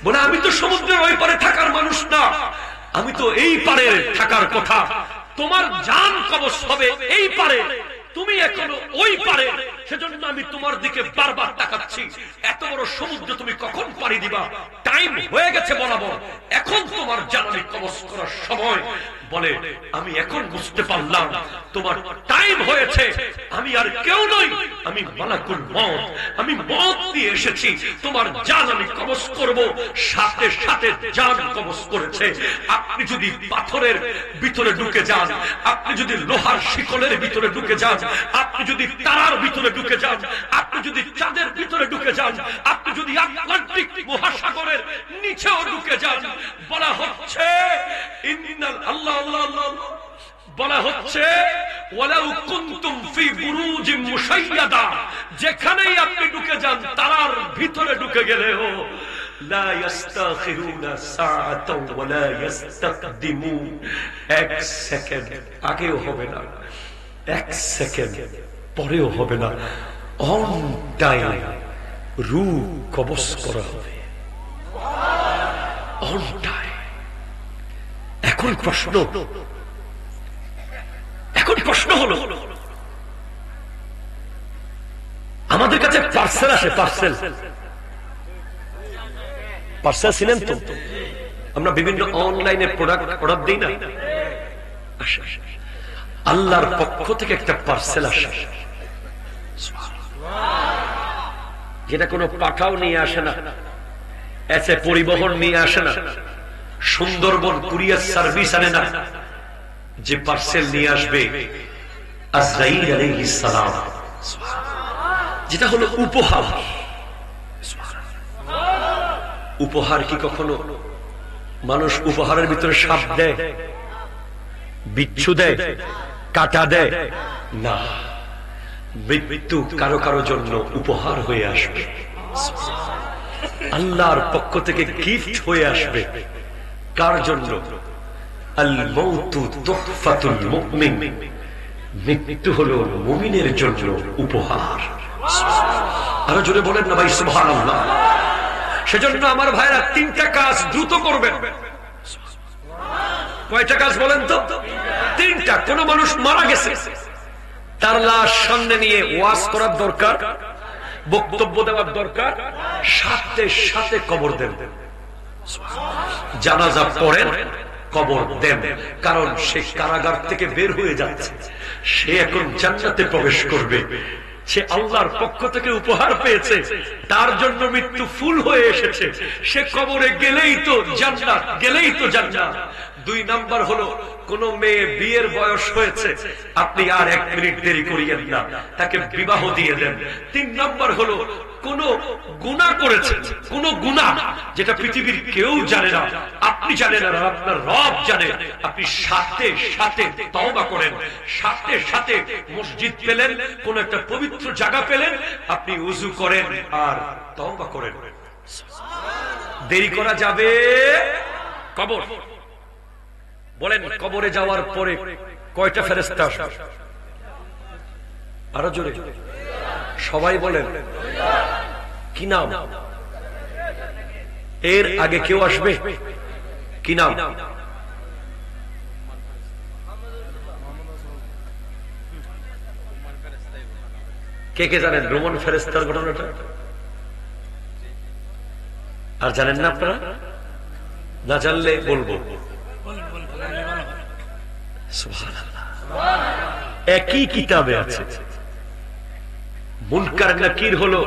বলে, আমি তো সমুদ্রের ওই পারে থাকার মানুষ না, আমি তো এই পারে থাকার কথা। তোমার জান কবজ হবে এই পারে, তুমি এখনো ওই পারে, সেজন্য আমি তোমার দিকে বারবার তাকাচ্ছি। এত বড় সমুদ্র তুমি কখন পাড়ি দিবা? টাইম হয়ে গেছে বরাবর, এখন তোমার জানানি কবজ করার সময়। বলে, আমি এখন বুঝতে পারলাম তোমার টাইম হয়েছে। আমি আর কেউ নই, আমি মালাকুল মউত, আমি মউত নিয়ে এসেছি। তোমার জান আমি কবজ করব। সাথে সাথে জান কবজ করেছে। আপনি যদি পাথরের ভিতরে ঢুকে যান, আপনি যদি লোহার শিকলের ভিতরে ঢুকে যান, আপনি যদি তারার ভিতরে ঢুকে যান, আপনি যদি চাঁদের ভিতরে ঢুকে যান, আপনি যদি আটলান্টিক মহাসাগরের নিচেও ঢুকে যান, বলা হচ্ছে ইন্নাল আল্লাহ আল্লাহ আল্লাহ, বলা হচ্ছে ওয়ালাউ কুনতুম ফি বুরুজিম মুশাইয়াদা, যেখানেই আপনি ঢুকে যান, তারার ভিতরে ঢুকে গেলেও লা ইস্তাখিরুনা সাআতাও ওয়ালা ইস্তাকদিমুন, এক সেকেন্ড আগেও হবে না, এক সেকেন্ড পরেও হবে না, অন টাইম রূহ কবজ করা হবে, অন টাইম। এখন প্রশ্ন হলো, আমাদের কাছে পার্সেল আসে, পার্সেল ছিলেন তো, আমরা বিভিন্ন অনলাইনে প্রোডাক্ট অর্ডার দিই না, আল্লাহর পক্ষ থেকে একটা পার্সেল আসে, যেটা কোনো পাঠাও নিয়ে আসে না, এসে পরিবহন নিয়ে আসে না, সুন্দরবন কুরিয়ার সার্ভিস আনে না। যে পার্সেল নিয়ে আসবে আজরাইল আলাইহিস সালাম, যেটা হলো উপহার। উপহার কি কখনো মানুষ উপহারের ভিতরে সাপ দেয়, বিচ্ছু দেয়, কাটা দেয়? না, মৃত্যু কারো কারো জন্য উপহার হয়ে আসবে, আল্লাহর পক্ষ থেকে গিফট হয়ে আসবে। কার জন্য? আল মাউতু তুহফাতুল মুমিন, মৃত্যু হলো মুমিনের জন্য উপহার। আরো জোরে বলেন না ভাই সুবহানাল্লাহ। সেজন্য আমার ভাইরা তিনটা কাজ দ্রুত করবেন। কয়টা কাজ বলেন তো? তিনটা। কোন মানুষ মারা গেছে, তার লাশ সামনে নিয়ে ওয়াজ করার দরকার, বক্তব্য দেওয়ার দরকার, সাথে সাথে কবর দেন, জানাজা পড়েন, কবর দেন। কারণ সে কারাগার থেকে বের হয়ে যাচ্ছে, সে এখন জান্নাতে প্রবেশ করবে, সে আল্লাহর পক্ষ থেকে উপহার পেয়েছে, তার জন্য মৃত্যু ফুল হয়ে এসেছে, সে কবরে গেলেই তো জান্নাত, গেলেই তো জান্নাত। দুই নাম্বার হলো, কোন মেয়ে বিয়ের বয়স হয়েছে, আপনি আর 1 মিনিট দেরি করিয়েন না, তাকে বিবাহ দিয়ে দেন। 3 নাম্বার হলো, কোন গুনাহ করেছে, কোন গুনাহ যেটা পৃথিবীর কেউ জানে না, আপনি জানেন না, আপনার রব জানে, আপনি সাথে সাথে তওবা করেন, সাথে সাথে মসজিদ পেলেন, কোন একটা পবিত্র জায়গা পেলেন, আপনি ওযু করেন আর তওবা করেন। দেরি করা যাবে? কবর বলেন, কবরে যাওয়ার পরে কয়টা ফেরেশতা আসবে? আরো জোরে সবাই বলেন। কি নাম? এর আগে কেউ আসবে? কি নাম? কে কে জানেন রোমান ফেরেশতার ঘটনাটা? আর জানেন না আপনারা? না জানলে বলবো। একই কিতাবে আছে। মুনকার নাকির হলো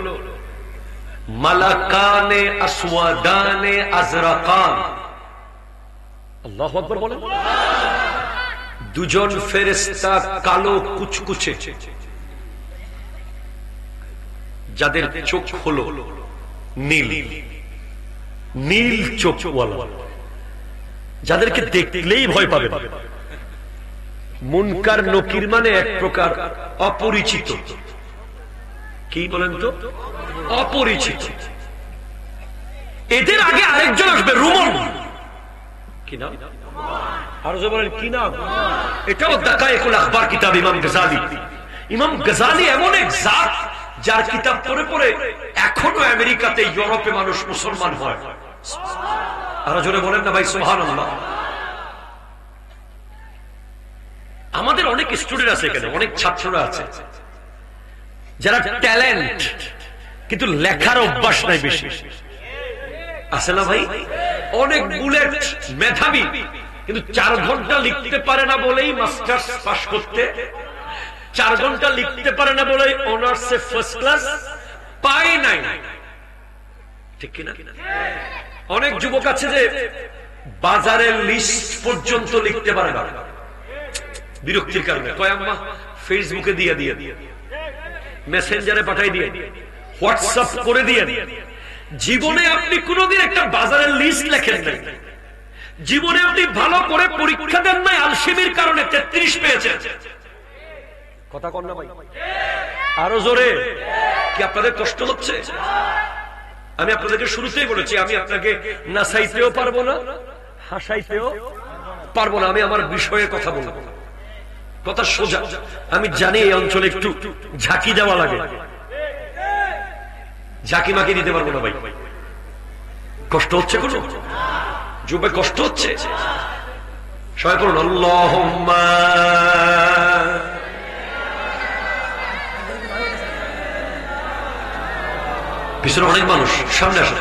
মালাকানে আসওয়াদানে আজরাকান। আল্লাহু আকবার বলেন। দুজন ফেরেশতা কালো কুচকুচে, যাদের চোখ হলো নীল, নীল চোখওয়ালা, যাদেরকে দেখলেই ভয় পাবে, মুনকার নকির মানে এক প্রকার অপরিচিত। কি বলেন তো? অপরিচিত। এদের আগে আরেকজন আসবে, রুমন। কি নাম? আরো যে বলেন কি নাম? এটাও দাকায়েকুল আখবার কিতাব ইমাম গজালি। ইমাম গজালি এমন এক জাত যার কিতাব পড়ে পড়ে এখনো আমেরিকাতে, ইউরোপে মানুষ মুসলমান হয়। আরো জোরে বলেন না ভাই সুবহানাল্লাহ। আমাদের অনেক স্টুডেন্ট আছে এখানে, অনেক ছাত্ররা আছে যারা ট্যালেন্ট, কিন্তু লেখার অভ্যাস নাই বেশি, আছে না ভাই? অনেক বুলেট, মেধাবী, কিন্তু 4 ঘন্টা লিখতে পারে না বলেই মাস্টার্স পাস করতে, 4 ঘন্টা লিখতে পারে না বলেই অনার্সে ফার্স্ট ক্লাস পায় নাই। ঠিক কিনা? অনেক যুবক আছে যে বাজারের লিস্ট পর্যন্ত লিখতে পারে না, বিরক্তির কারণে। কয় আম্মা ফেসবুকে দিয়ে দিয়ে, মেসেঞ্জারে পাঠাই দিয়ে, হোয়াটসঅ্যাপ করে দিয়ে। জীবনে আপনি কোনদিন একটা বাজারের লিস্ট লেখেন নাই, জীবনে আপনি ভালো করে পরীক্ষা দেন নাই, আলসেমির কারণে 33 পেয়েছেন। কথা কন না ভাই, আরো জোরে। কি আপনাদের কষ্ট হচ্ছে? আমি আপনাদেরকে শুরুতেই বলেছি, আমি আপনাকে নাচাইতেও পারবো না, হাসাইতেও পারবো না। আমি আমার বিষয়ে কথা বলবো, কথা সোজা। আমি জানি এই অঞ্চলে একটু ঝাঁকি দেওয়া লাগে, ঝাঁকি মাকি দিতে পারবো না ভাই। কষ্ট হচ্ছে কোন যুবে? কষ্ট হচ্ছে? সবাই করুন আল্লাহুম্মা। পিছনে অনেক মানুষ, সামনে আসেন,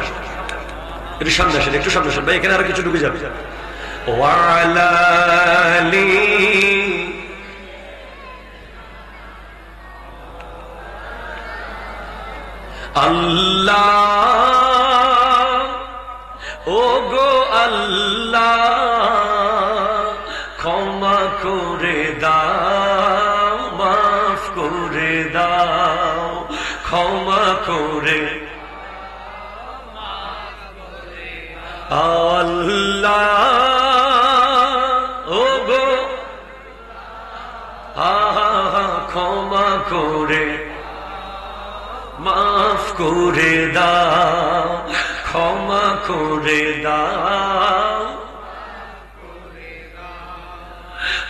একটু সামনে আসেন, একটু সামনে আসেন ভাই, এখানে আরো কিছু ঢুকে যাবে। ওয়ালা আলি আল্লাহ, ও গো আল্লাহ, ক্ষমা করে দাও, মাফ করে দাও, ক্ষমা করে আল্লাহ, ও গো ক্ষমা করে মাফ করে দাও, ক্ষমা করে দাও।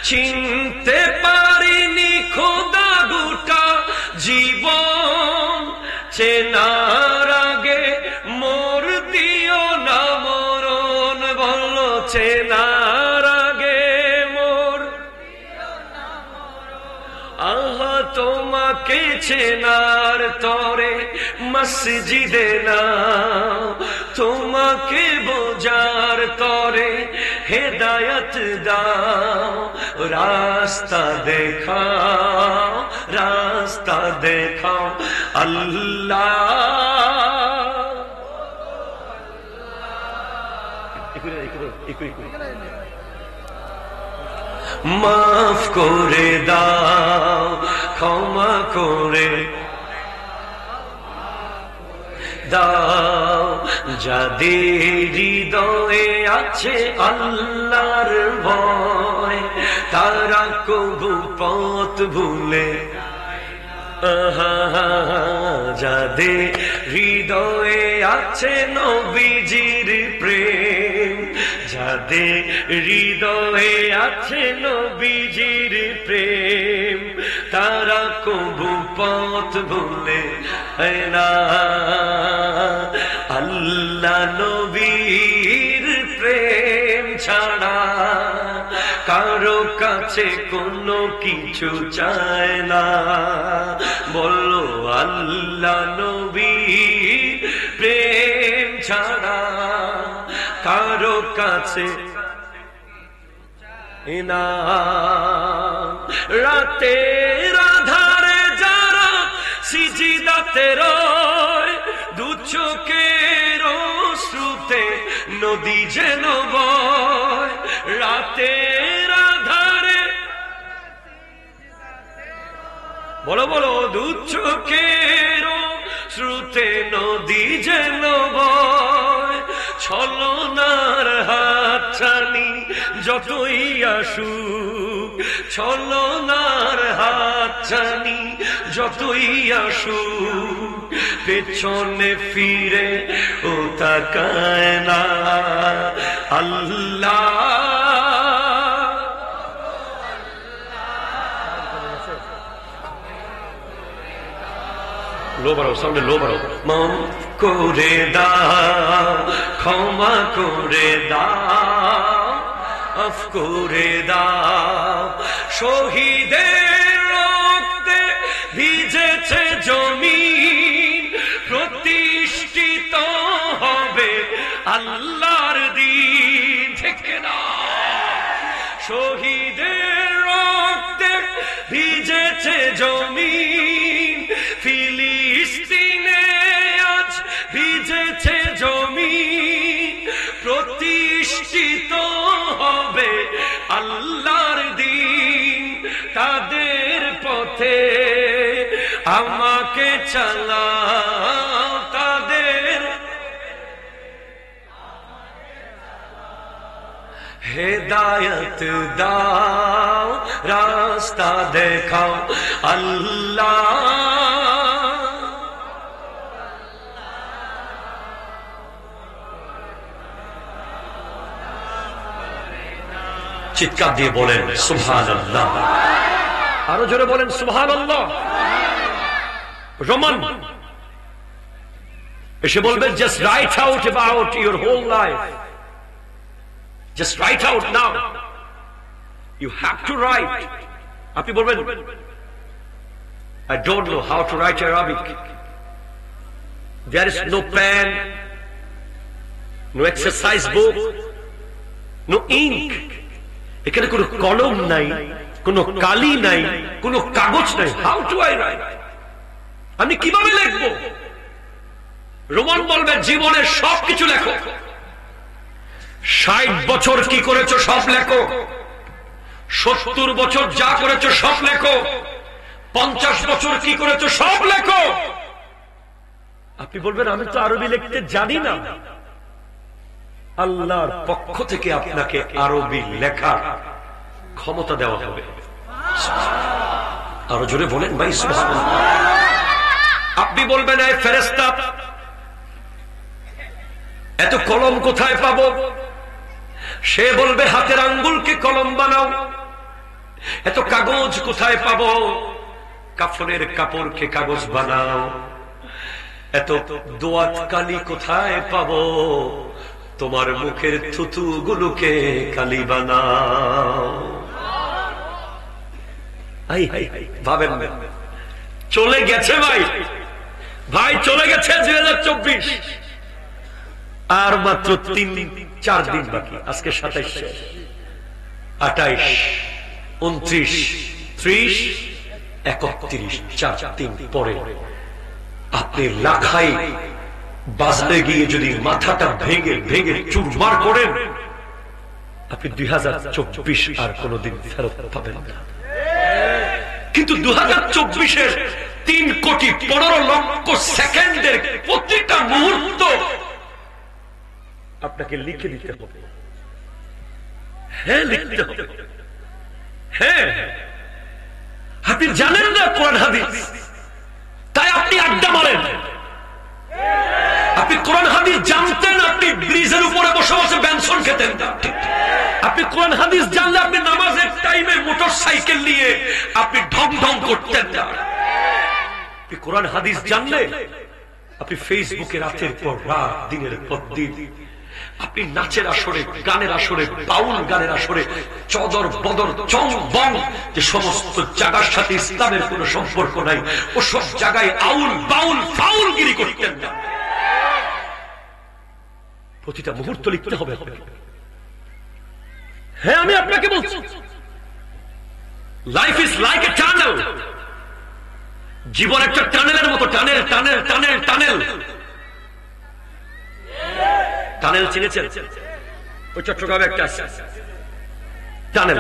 চিনতে পারিনি খোদা গোটা জীবন, চেনার আগে মোর দিও না মরণ। বলো চেনার আগে মোর, আহা তোমাকে চেনার তরে মসজিদে না, তোমাকে বোঝার তরে হেদায়ত দাও, রাস্তা দেখাও, রাস্তা দেখাও আল্লাহ। মাফ করে দাও, ক্ষমা করে দাও, যাদের হৃদয়ে আছে আল্লাহর ভয়, তারা কবু পথ ভুলে, যাদের হৃদয়ে আছে নবীজির প্রেম, যাদের হৃদয়ে আছে নবীজির প্রেম, তারা কবু পথ ভুলে না। আল্লাহ নবীর প্রেম ছাড়া কারো কাছে কোনো কিছু চায় না। বলো আল্লাহ নবীর প্রেম ছাড়া কারো কাছে না। রাতের আধারে যারা সিজদাতে রয়, দু চোখের অশ্রুতে নদী যেন বয়। রাতের আধারে বলো বলো, দু চোখের অশ্রুতে নদী যেন বয়। ছলনার হাতছানি যতই আসুক, ছলনার হাত জানি যতই আসু, পেছনে ফিরে ও তাকায় না। আল্লাহ লো বাড়ো, সামনে লো বাড়ো। মাফ করে দাও, ক্ষমা করে দাও, মাফ করে দাও। শহীদের রক্তে ভিজেছে জমিন, প্রতিষ্ঠিত হবে আল্লাহর দিন। ঠিক না? শহীদের রক্তে ভিজেছে জমিন, ফিলিস্তিনে আজ ভিজেছে জমিন, প্রতিষ্ঠিত হবে আল্লাহর দিন। তাদের পথে আমাকে চালাও, তাদের হেদায়েত দাও, রাস্তা দেখাও আল্লাহ। চিৎকার দিয়ে বলেন সুবহানাল্লাহ। আরো জোরে বলেন সুবহানাল্লাহ। রোমান এসে বলবেন, just write out about your whole life. Just write out now. You have to write. আপনি বলবেন, I don't know how to write Arabic. There is no pen, no exercise book, no ink. এখানে কোনো কলম নাই, কোনো কালি নাই, কোনো কাগজ নাই। How do I write? আমি কিভাবে লিখবো? রোমান বলবে, জীবনের সবকিছু লেখো। 60 বছর কি করেছো সব লেখো, 70 বছর যা করেছো সব লেখো, 50 বছর কি করেছো সব লেখো। আপনি বলবেন, আমি তো আরবি লিখতে জানি না। আল্লাহর পক্ষ থেকে আপনাকে আরবি লেখার ক্ষমতা দেওয়া হবে। আরো জোরে বলেন ভাই সুবহানাল্লাহ। আপনি বলবেন, এই ফেরেশতা এত কলম কোথায় পাবো? সে বলবে, হাতের আঙ্গুলকে কলম বানাও। এত কাগজ কোথায় পাবো? কাফনের কাপড়কে কাগজ বানাও। এত দোয়াত কালি কোথায় পাবো? তোমার মুখের থুতু গুলোকে কালি বানাও। ভাবেন, চলে গেছে ভাই, ভাই চলে গেছে 2024। আর মাত্র 3-4 দিন বাকি। আজকে 27, 28, 29, 30, 31, 4 দিন পরে আপনি লাখাই বাজারে গিয়ে যদি মাথাটা ভেঙে ভেঙে চুরমার করেন, আপনি 2024 আর কোনদিন ফেরত পাবেন না। কিন্তু 2024-এর 3,15,00,000 সেকেন্ডের প্রতিটা মুহূর্ত আপনাকে লিখে দিতে হবে। হ্যাঁ, লিখতে হবে। হ্যাঁ, আপনি জানেন না কোরআন হাদিস, তাই আপনি আড্ডা মারেন। আপনি কোরআন হাদিস জানতেন, আপনি ব্রিজের উপরে বসে বসে বেনসন খেতেন না। আপনি কোরআন হাদিস জানলে আপনি নামাজের টাইমে মোটর সাইকেল নিয়ে আপনি ঢং ঢং করতেন না। আপনি কোরআন হাদিস জানলে আপনি ফেসবুকে রাতের পর রাত, দিনের পর দিন আপনি নাচের আসরে, গানের আসরে, বাউল গানের আসরে, চদর বদর চং বং যে সমস্ত জায়গার সাথে ইসলামের কোন সম্পর্ক নাই, ও সব জায়গায় আউল বাউল ফাউলগিরি করতেন না। প্রতিটা মুহূর্ত লিখতে হবে আপনাকে। হ্যাঁ, আমি আপনাকে বলছি, life is like a tunnel. জীবন একটা টানেলের মতো। Tunnel tunnel tunnel tunnel tunnel চিনেছেন? ওই চট্টগ্রামে একটা আছে টানেল।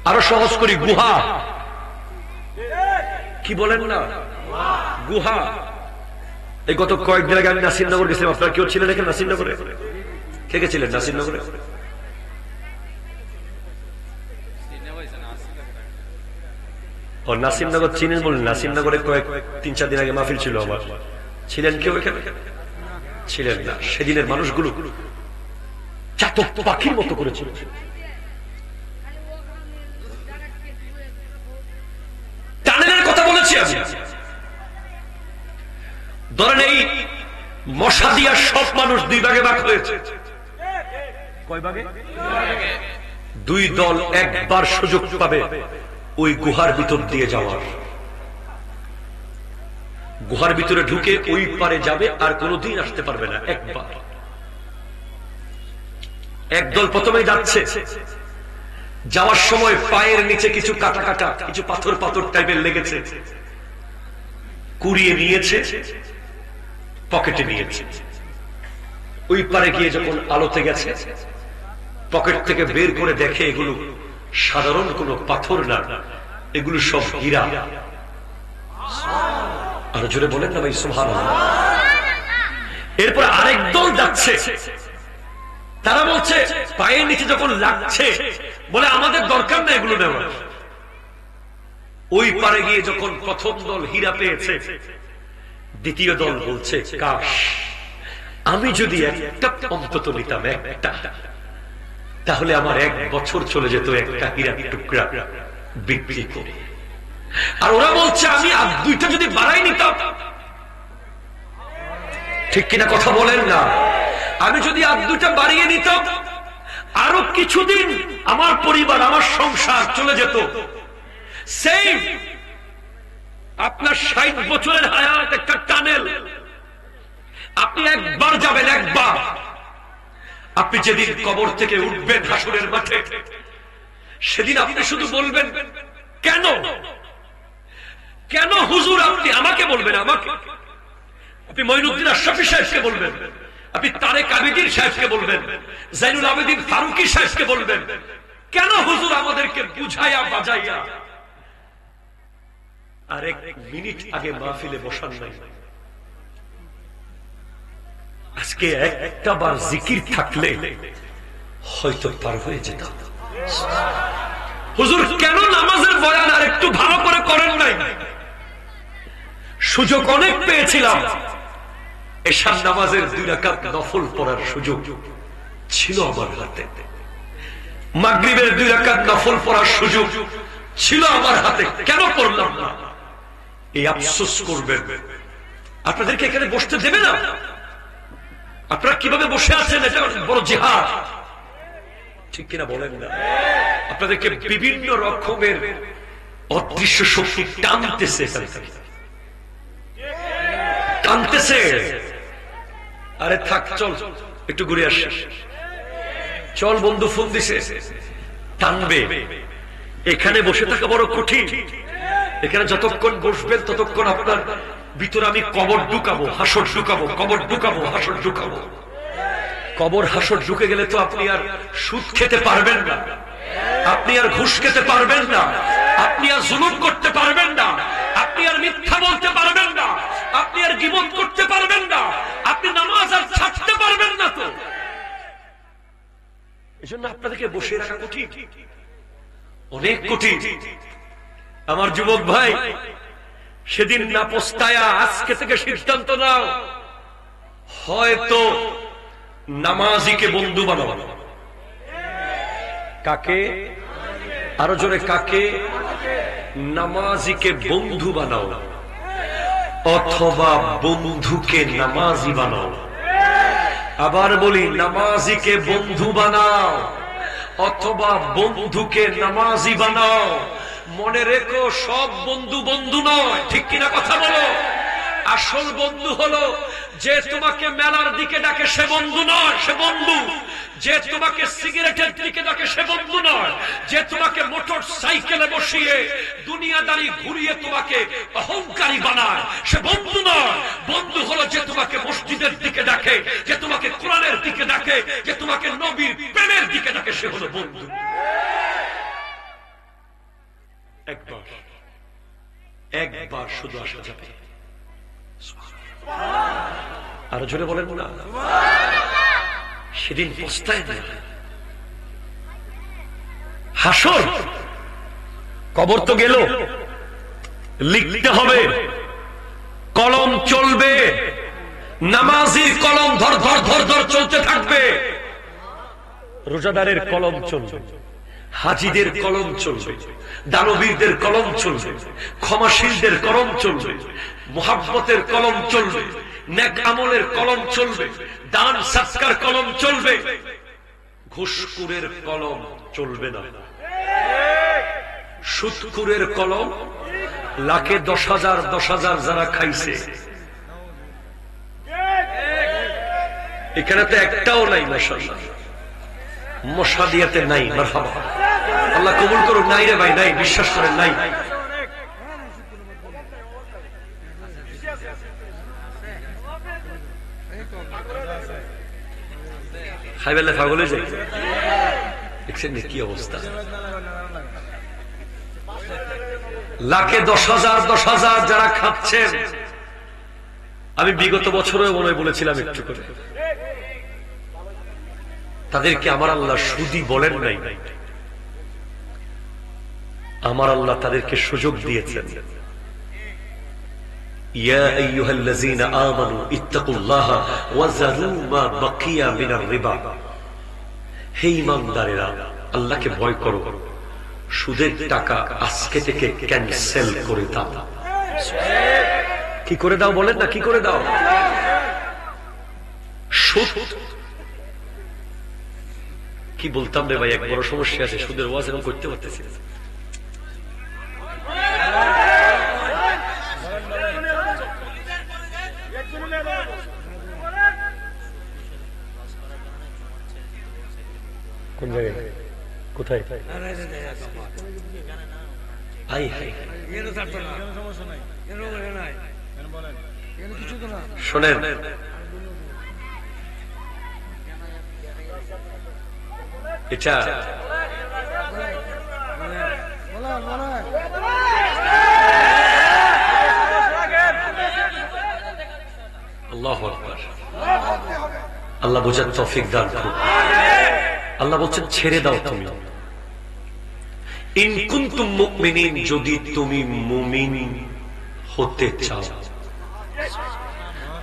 আরো সহজ করি, গুহা। কি বলেন না, গুহা। এই গত কয়েকদিন আগে আমি নাসিরনগর গেছিলাম। আপনারা কেউ ছিলেন এখানে নাসিরনগরে? কে কে ছিলেন নাসিরনগরে? ও নাসিমনগর চিনেন বলেন? নাসিমনগরে কয়েক 3-4 দিন আগে মাহফিল ছিল আমার, ছিলেন কেউ এখানে? ছিলেন না। সেদিনের মানুষগুলো চাতক পাখির মতো করেছিল। টানেলের কথা বলেছি আমি। ধরেন এই মশা দিয়া সব মানুষ 2 ভাগে ভাগ হয়েছে। কয় ভাগে? 2 দল একবার সুযোগ পাবে ওই গুহার ভিতর দিয়ে যাওয়ার। গুহার ভিতরে ঢুকে ওই পারে যাবে, আর কোনোদিন আসতে পারবে না। একবার একদল প্রথমে যাচ্ছে, যাওয়ার সময় পায়ের নিচে কিছু কাটা কাটা, কিছু পাথর পাথর টাইপের লেগেছে, কুড়িয়ে নিয়েছে, পকেটে নিয়েছে। ওই পারে গিয়ে যখন আলোতে গেছে, পকেট থেকে বের করে দেখে এগুলো সাধারণ কোনো পাথর না, এগুলো সব হীরা। আর জোরে বলেন না ভাই সুবহানাল্লাহ। এরপর আরেক দল যাচ্ছে, তারা বলছে পায়ের নিচে যখন লাগছে, বলে আমাদের দরকার না এগুলো নেওয়ার। ওই পারে গিয়ে যখন প্রথম দল হীরা পেয়েছে, দ্বিতীয় দল বলছে কাশ আমি যদি একটা অন্তত নিতাম, একটা, তাহলে আমার 1 বছর চলে যেত একটা হীরার টুকরা বিক্রি করে। আর ওরা বলছে আমি আর 2টা যদি বাড়াই নিতাম। ঠিক কিনা কথা বলেন না? আমি যদি আর 2টা বাড়িয়ে নিতাম, আরো কিছুদিন আমার পরিবার, আমার সংসার চলে যেত। সেই আপনার 60 বছরের হায়াত একটা টানেল, আপনি একবার যাবেন, একবার। আপনি যেদিন কবর থেকে উঠবেন হাসরের মাঠে, সেদিন আপনি শুধু বলবেন কেন, কেন হুজুর? আপনি আমাকে বলবেন, আমাকে। আপনি মঈনুদ্দিন আশরাফী সাহেবকে বলবেন, আপনি তারেক আবিদিন সাহেবকে বলবেন, জাইনুল আবেদিন ফারুকী সাহেবকে বলবেন, কেন হুজুর আমাদেরকে বুঝাইয়া বাজাইয়া আর 1 মিনিট আগে মাহফিলে বসান নাই? আজকে একটা বার জিকির থাকলে হয়তো পার হয়ে যেত। হুজুর কেন নামাজের বয়ান আর একটু ভালো করে করেন নাই? সুযোগ অনেক পেয়েছিলাম। এশার নামাজের 2 রাকাত নফল পড়ার সুযোগ ছিল আমার হাতে, মাগরিবের 2 রাকাত নফল পড়ার সুযোগ ছিল আমার হাতে, কেন পড়লাম না? এই আফসোস করবেন। আপনাদেরকে এখানে বসতে দেবে না। আপনারা কিভাবে বসে আছেন, এটা বড় জিহাদ। ঠিক কিনা বলেন না? আপনাদেরকে বিভিন্ন রকমের অদৃশ্য শক্তি টানতেছে, টানতেছে। আরে থাক, চল একটু ঘুরে আসি, চল বন্ধু ফোন দিছে, টানবে। এখানে বসে থাকা বড় কঠিন। এখানে যতক্ষণ বসবেন ততক্ষণ আপনার ভিতরে আমি কবর ঢুকাবো, হাসর ঢুকাবো, কবর ঢুকাবো, হাসর ঢুকাবো। কবর হাসর ঢুকে গেলে তো আপনি আর সুদ খেতে পারবেন না, আপনি আর ঘুষ খেতে পারবেন না, আপনি আর জুলুম করতে পারবেন না, আপনি আর মিথ্যা বলতে পারবেন না, আপনি আর গীবত করতে পারবেন না, আপনি নামাজ আর ছাড়তে পারবেন না। তো এজন্য আপনাদেরকে বসে রাখা কঠিন, অনেক কঠিন। আমার যুবক ভাই, সেদিন না পস্তায়া আজকে থেকে সিদ্ধান্ত নাও, হয়তো নামাজিকে বন্ধু বানাও। কাকে? আরো জোরে, কাকে? নামাজিকে বন্ধু বানাও, অথবা বন্ধুকে নামাজি বানাও। আবার বলি, নামাজিকে বন্ধু বানাও অথবা বন্ধুকে নামাজি বানাও। মনে রেখো, সব বন্ধু বন্ধু নয়। ঠিক কিনা কথা বলো? আসল বন্ধু হলো যে তোমাকে মেলার দিকে ডাকে, সে বন্ধু নয়, সে বন্ধু। যে তোমাকে সিগারেটের দিকে ডাকে, সে বন্ধু নয়। যে তোমাকে মোটর সাইকেলে বসিয়ে দুনিয়াদারি ঘুরিয়ে তোমাকে অহংকারী বানায়, সে বন্ধু নয়। বন্ধু হলো যে তোমাকে মসজিদের দিকে ডাকে, যে তোমাকে কোরআনের দিকে ডাকে, যে তোমাকে নবীর প্রেমের দিকে ডাকে, সে হলো বন্ধু। একবার শুধু আসা যাবে। আরো জোরে বলেন না? সেদিন পস্তায় না। হাসর, কবর তো গেল, লিখতে হবে, কলম চলবে, নামাজির কলম ধর ধর ধর ধর চলতে থাকবে, রোজাদারের কলম চলবে, হাজিদের কলম চলবে, দানবীরদের কলম চলবে, ক্ষমাশীলদের কলম চলবে, মুহাব্বতের কলম চলবে, নেক আমলের কলম চলবে, দান সাদকার কলম চলবে, ঘুষখোরের কলম চলবে না। সুদখোরের কলম লাখে 10,000 যারা খাইছে, এখানে তো একটাও নাই মাশাআল্লাহ, মশাদিয়াতে নাই, মারহাবা, আল্লাহ কবুল করুন। নাই রে ভাই, নাই, বিশ্বাস করেন, নাই। খাইবেলে পাগলে যাই, দেখছেন কি অবস্থা, লাখে 10,000 যারা খাচ্ছেন। আমি বিগত বছরেও মনে হয় বলেছিলাম একটু করে, তাদেরকে আমার আল্লাহ সুদী বলেন নাই, আমার আল্লাহ তাদেরকে সুযোগ দিয়েছেন। ইয়া আইয়ুহাল্লাযীনা আমানু ইত্তাকুল্লাহা ওয়া যারু মা বাকিয়া মিনার রিবা, হে ঈমানদারেরা আল্লাহকে ভয় করো, সুদের টাকা আজকে থেকে ক্যান্সেল করে দাও। কি করে দাও বলেন না, কি করে দাও? সুদ কি বলতাম রে ভাই, এক বড় সমস্যা আছে, সুদের ওয়াজ এখন করতে পারতেছি না। কোন জায়গায়, কোথায়? শোনেন, এটা আল্লাহু আকবার, আল্লাহ বোঝার তৌফিক দান করুন। আল্লাহ বলছেন ছেড়ে দাও তুমি, ইন কুনতুম মুমিনিন, যদি তুমি মুমিন হতে চাও,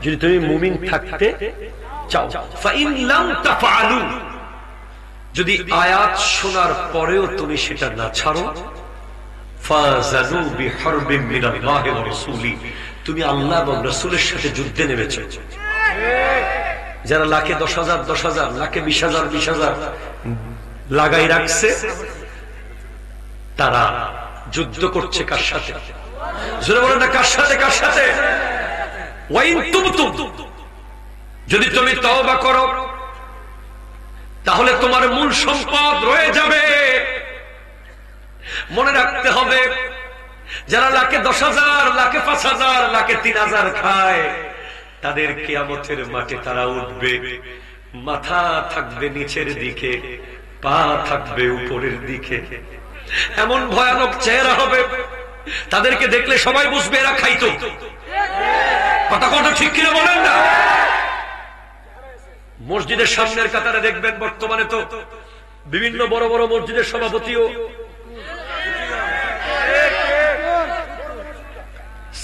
যদি তুমি মুমিন থাকতে চাও। ফাইন লাম তাফআলু, যদি আয়াত শোনার পরেও তুমি সেটা না ছাড়ো, ফাযানু বিহারবিন মিনাল্লাহি ওয়া রাসূলি, তুমি আল্লাহ এবং রাসূলের সাথে যুদ্ধে নেমেছো। যারা লাখে 10,000 লাখে 20,000 লাগাই রাখছে, তারা যুদ্ধ করছে কার সাথে? জোরে বলেন না, কার সাথে? কার সাথে? ওয়াইন তুবতুম, যদি তুমি তওবা করো তাহলে তোমার মূল সম্পদ রয়ে যাবে। মনে রাখতে হবে, যারা লাখে 10,000 লাখে 5,000 লাখে 3,000 খায়, তাদের কিয়ামতের মাঠে তারা উঠবে, মাথা থাকবে নিচের দিকে, পা থাকবে উপরের দিকে, এমন ভয়ানক চেহারা হবে, তাদেরকে দেখলে সবাই বুঝবে এরা খাইতো। কথা কথা ঠিক কিনা বলেন না? মসজিদের সামনের কাতারে দেখবেন বর্তমানে তো বিভিন্ন বড় বড় মসজিদের সভাপতিও,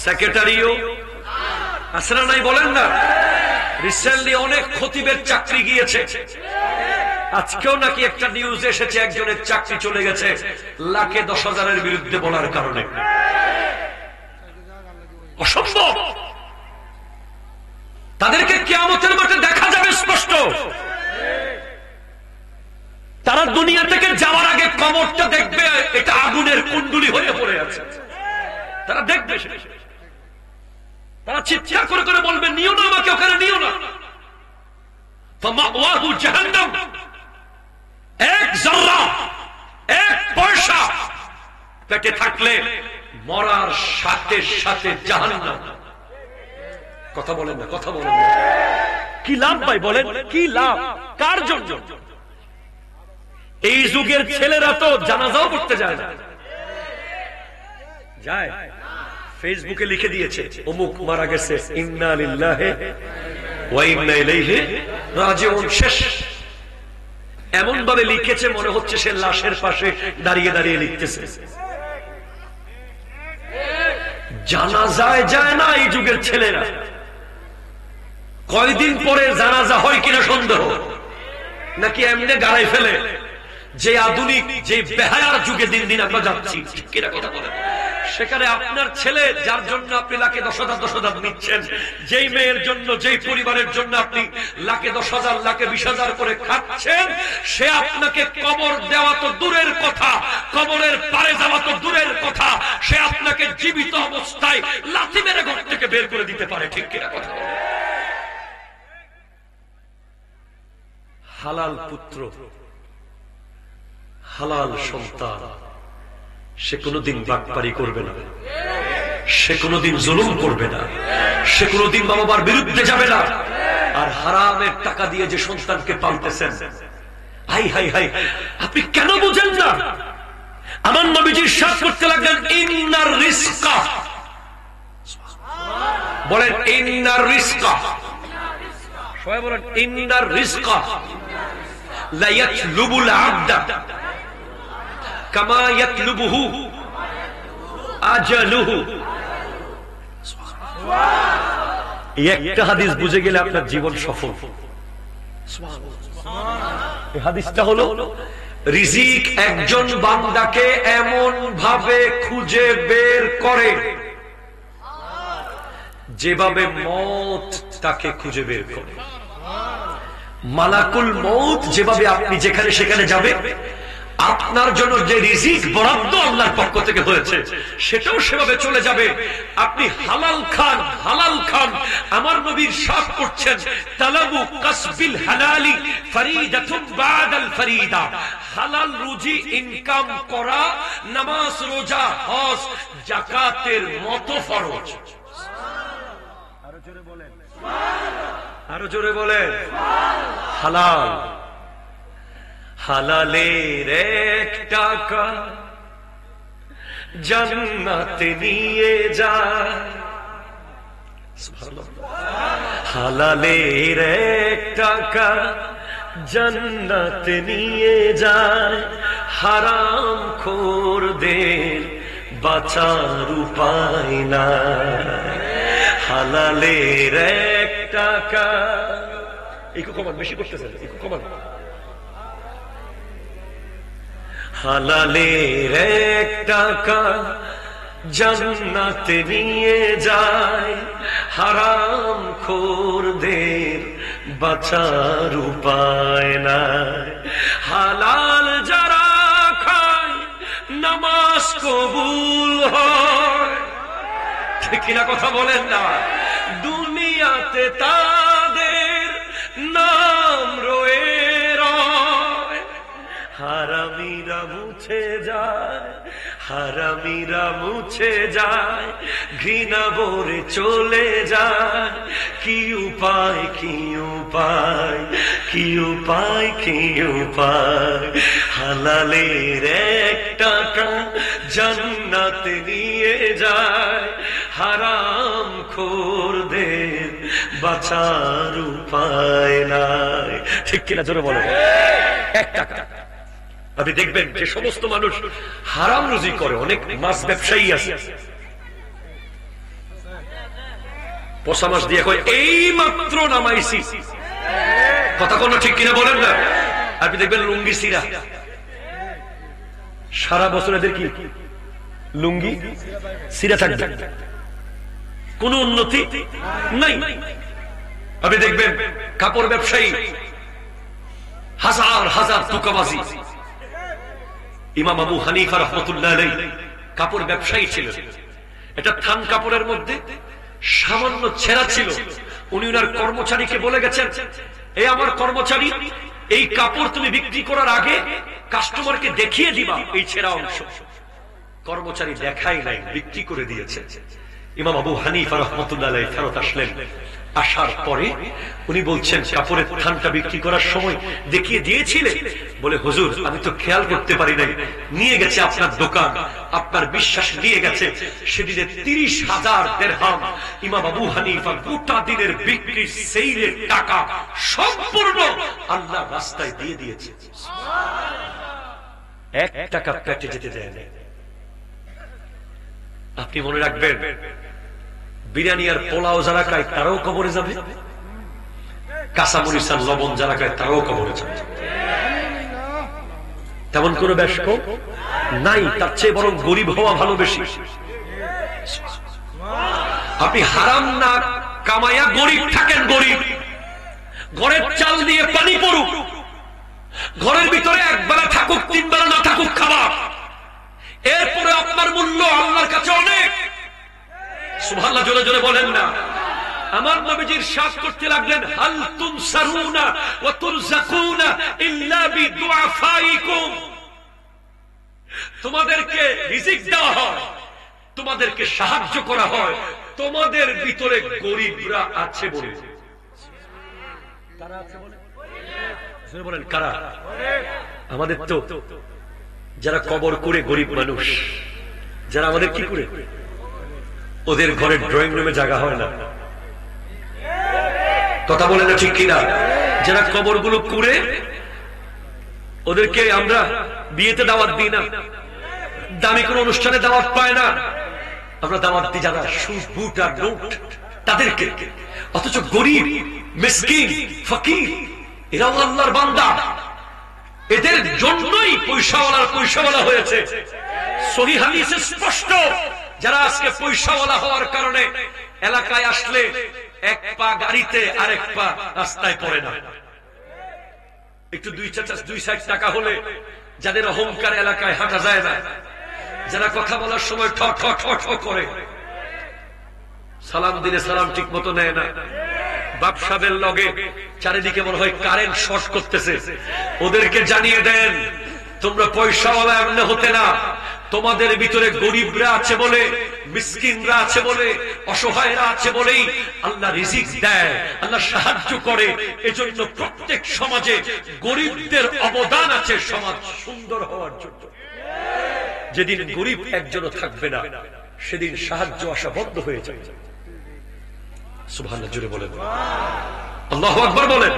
সেক্রেটারিও আছে না নাই বলেন না? রিসেন্টলি অনেক খতিবের চাকরি গিয়েছে, আজকেও নাকি একটা নিউজ এসেছে একজনের চাকরি চলে গেছে লাখে 10,000 বিরুদ্ধে বলার কারণে। অসম্ভব। তাদেরকে কিয়ামতের মাঠে দেখা যাবে স্পষ্ট। তারা দুনিয়া থেকে যাওয়ার আগে কবরটা দেখবে, এটা আগুনের কুণ্ডুলি হয়ে পড়ে আছে, তারা দেখবে। তারা চিৎকার করে করে বলবে, নিও না আমাকে ওখানে, নিও না। ফামাওয়াহু জাহান্নাম, এক জাররা, এক পয়সা পেটে থাকলে মরার সাথে সাথে জাহান্নাম। কথা বলেন না, কথা বলেন না। কি লাভ ভাই বলেন, কি লাভ? কার জন্য? এই যুগের ছেলেরা তো জানাজাও পড়তে যায় না। যায়, ফেসবুকে লিখে দিয়েছে অমুক মারা গেছে, ইন্না লিল্লাহি ওয়া ইন্না ইলাইহি রাজিউন, শেষ। এমন ভাবে লিখেছে মনে হচ্ছে সে লাশের পাশে দাঁড়িয়ে দাঁড়িয়ে লিখতেছে। জানাজায় যায় না এই যুগের ছেলেরা। কয়দিন পরে জানাজা হয় কিনা সন্দেহ, নাকি এমনি গাড়াই ফেলে। যে আধুনিক, যে বেহায়ার যুগে দিন দিন আমরা যাচ্ছি, কিনা কথা বলেন। সেখানে আপনার ছেলে, যার জন্য আপনি লাখে 10,000 নিচ্ছেন, যেই মেয়ের জন্য, যেই পরিবারের জন্য আপনি লাখে 10,000 লাখে 20,000 করে খাচ্ছেন, সে আপনাকে কবর দেওয়া তো দূরের কথা, কবরের পারে যাওয়া তো দূরের কথা, সে আপনাকে জীবিত অবস্থায় লাথি মেরে ঘর থেকে বের করে দিতে পারে, ঠিক কিনা কথা বলেন। হালাল পুত্র, হালাল সন্তান, সে কোনোদিন বাটপারি করবে না, সে কোনোদিন জুলুম করবে না, সে কোনোদিন মা বাবার বিরুদ্ধে যাবে না। আর হারামের টাকা দিয়ে যে সন্তানকে পালতেছেন, হাই হাই হাই, আপনি কেন বুঝেন না? আমার নবীজি ইরশাদ করতে লাগলেন, ইন্নার রিজকা, বলেন ইন্নার রিজকা, সবাই বলেন ইন্নার রিজকা লা ইয়াতলুবুল আবদা কামা ইয়াতলুবুহু আজালুহু। এই একটা হাদিস বুঝে গেলে আপনার জীবন সফল। এই হাদিসটা হলো, রিজিক একজন বান্দাকে এমন ভাবে খুঁজে বের করে যেভাবে মওত তাকে খুঁজে বের করে। মালাকুল মওত যেভাবে আপনি যেখানে সেখানে যাবে, আপনার জন্য যে রিজিক বরাদ্দ আল্লাহর পক্ষ থেকে হয়েছে সেটাও সেভাবে চলে যাবে। আপনি হালাল খান, হালাল খান। আমার নবী ইরশাদ করছেন, তালাবু কাসবিল হালালি ফরিদাতুন বাদাল ফরিদা। হালাল রুজি ইনকাম করা নামাজ, রোজা, হজ, যাকাতের মতো ফরজ। আরো জোরে বলেন, আরো জোরে বলেন। হালাল, হালালের এক টাকা জান্নাতে নিয়ে যায়। হালালের এক টাকা জান্নাতে নিয়ে যায়, হারাম খোরদের বাঁচার উপায় নাই। হালালের এক টাকা, একটু কমান, বেশি করতেছেন, একটু কমান। হালালের এক টাকা জান্নাতে নিয়ে যায়, হারাম খোরদের বাঁচার উপায় নাই। হালাল যারা খায় নামাজ কবুল হয়, ঠিক কিনা কথা বলেন না? দুনিয়াতে তাদের নাম রয়ে রয়। হারামিরা মুছে যায়, হারামিরা মুছে যায়, ঘৃণা ভরে চলে যায়। কি উপায়, কি উপায়, কি উপায়, কি উপায়। হালালের এক টাকা জান্নাতে নিয়ে যায়, হারাম খোরদের বাঁচার উপায় নাই। ঠিক কিনা জোরে বলো। এক টাকা আপনি দেখবেন যে সমস্ত মানুষ হারাম রুজি করে, অনেক মাছ ব্যবসায়ী আছে, পচা মাছ দিয়ে কয় এই মাত্র নামাইছি, কথা কোনো ঠিক কিনা বলেন না? আপনি দেখবেন লুঙ্গি সিরা, সারা বছর এদের কি লুঙ্গি সিরা থাকবে, কোন উন্নতি নাই। আপনি দেখবেন কাপড় ব্যবসায়ী, হাজার হাজার ধোঁকাবাজি। ইমাম আবু হানিফা রাহমাতুল্লাহ আলাইহি কাপড় ব্যবসায়ী ছিলেন। এটা থান কাপড়ের মধ্যে সামান্য ছেঁড়া ছিল। উনি ওনার কর্মচারীকে বলে গেছেন, এই আমার কর্মচারী, এই কাপড় তুমি বিক্রি করার আগে কাস্টমারকে দেখিয়ে দিবা এই ছেঁড়া অংশ। কর্মচারী দেখাই নাই, বিক্রি করে দিয়েছে। ইমাম আবু হানিফা রাহমাতুল্লাহ আলাইহি ফেরত আসলেন। আসার পরে উনি বলছেন, কাপড়ের থানটা বিক্রি করার সময় দেখিয়ে দিয়েছিলে? বলে, হুজুর আমি তো খেয়াল করতে পারি নাই, নিয়ে গেছে আপনার দোকান, আপনার বিশ্বাস নিয়ে গেছে। সেদিনে 30,000 দিরহাম ইমাম আবু হানিফা গোটা দিনের বিক্রি সেইলের টাকা সম্পূর্ণ আল্লাহর রাস্তায় দিয়ে দিয়েছে। এক টাকা পেটে যেতে দেয় না। আপনি মনে রাখবেন, বিরিয়ানি আর পোলাও যারা খায় তারাও কবরে যাবে, কাঁচামরিচ আর লবণ যারা খায় তারাও কবরে যাবে। তেমন কোন ব্যাস্ক নাই, তার চেয়ে বরং গরিব হওয়া ভালো বেশি। আপনি হারাম না কামাইয়া গরিব থাকেন, গরিব ঘরের চাল দিয়ে পানি পড়ুক, ঘরের ভিতরে একবেলা থাকুক, তিন বেলা না থাকুক খাবার, এরপরে আপনার মূল্য আল্লাহর কাছে অনেক। সুবহানাল্লাহ জোরে জোরে বলেন না। আমার নবীজি ইরশাদ করতে লাগলেন, হাল তুনসারুনা ওয়া তুরযাকুনা ইল্লা বিদুআফাইকুম। তোমাদেরকে রিজিক দেওয়া হয়, তোমাদেরকে সাহায্য করা হয় তোমাদের ভিতরে গরিবরা আছে বলে। কারা আছে বলে? জোরে বলেন কারা? আমাদের তো যারা কবর করে গরিব মানুষ, যারা আমাদের কি করে, ওদের ঘরের ড্রয়িং রুমে জায়গা হয় না। কথা বলে না ঠিক কিনা? যারা কবরগুলো করে, ওদেরকে আমরা বিয়েতে দাওয়াত দিই না, দামি কোন অনুষ্ঠানে দাওয়াত পায় না, আমরা দাওয়াত দিই যারা সুদ বুট আর নোট তাদেরকে। অথচ গরিব মিসকিন ফকির এরাও আল্লাহর বান্দা, এদের জন্যই পয়সাওয়ালা হয়েছে। সহিহ হাদিসে স্পষ্ট, যারা আজকে পয়সাওয়ালা হওয়ার কারণে এলাকায় আসলে এক পা গাড়িতে আরেক পা রাস্তায় পড়ে না। একটু দুই সাইড টাকা হলে যাদের অহংকার এলাকায় হাঁটা যায় না, যারা কথা বলার সময় ঠ ঠ ঠ ঠ করে, সালাম দিলে সালাম ঠিক মতো নেয় না, বাপসাবের লগে চারিদিকে মনে হয় কারেন্ট শর্ট করতেছে, ওদেরকে জানিয়ে দেন তোমরা পয়সাওয়ালা এমনি হতে না, তোমাদের ভিতরে গরিবরা আছে বলে, মিসকিনরা আছে বলে, অসহায়রা আছে বলেই আল্লাহ রিজিক দেয়, আল্লাহ সাহায্য করে। এজন্য প্রত্যেক সমাজে গরিবদের অবদান আছে সমাজ সুন্দর হওয়ার জন্য। যেদিন গরিব একজনও থাকবে না, সেদিন সাহায্য আসা বন্ধ হয়ে যাবে। সুবহানাল্লাহ জোরে বলেন, আল্লাহু আকবার বলেন।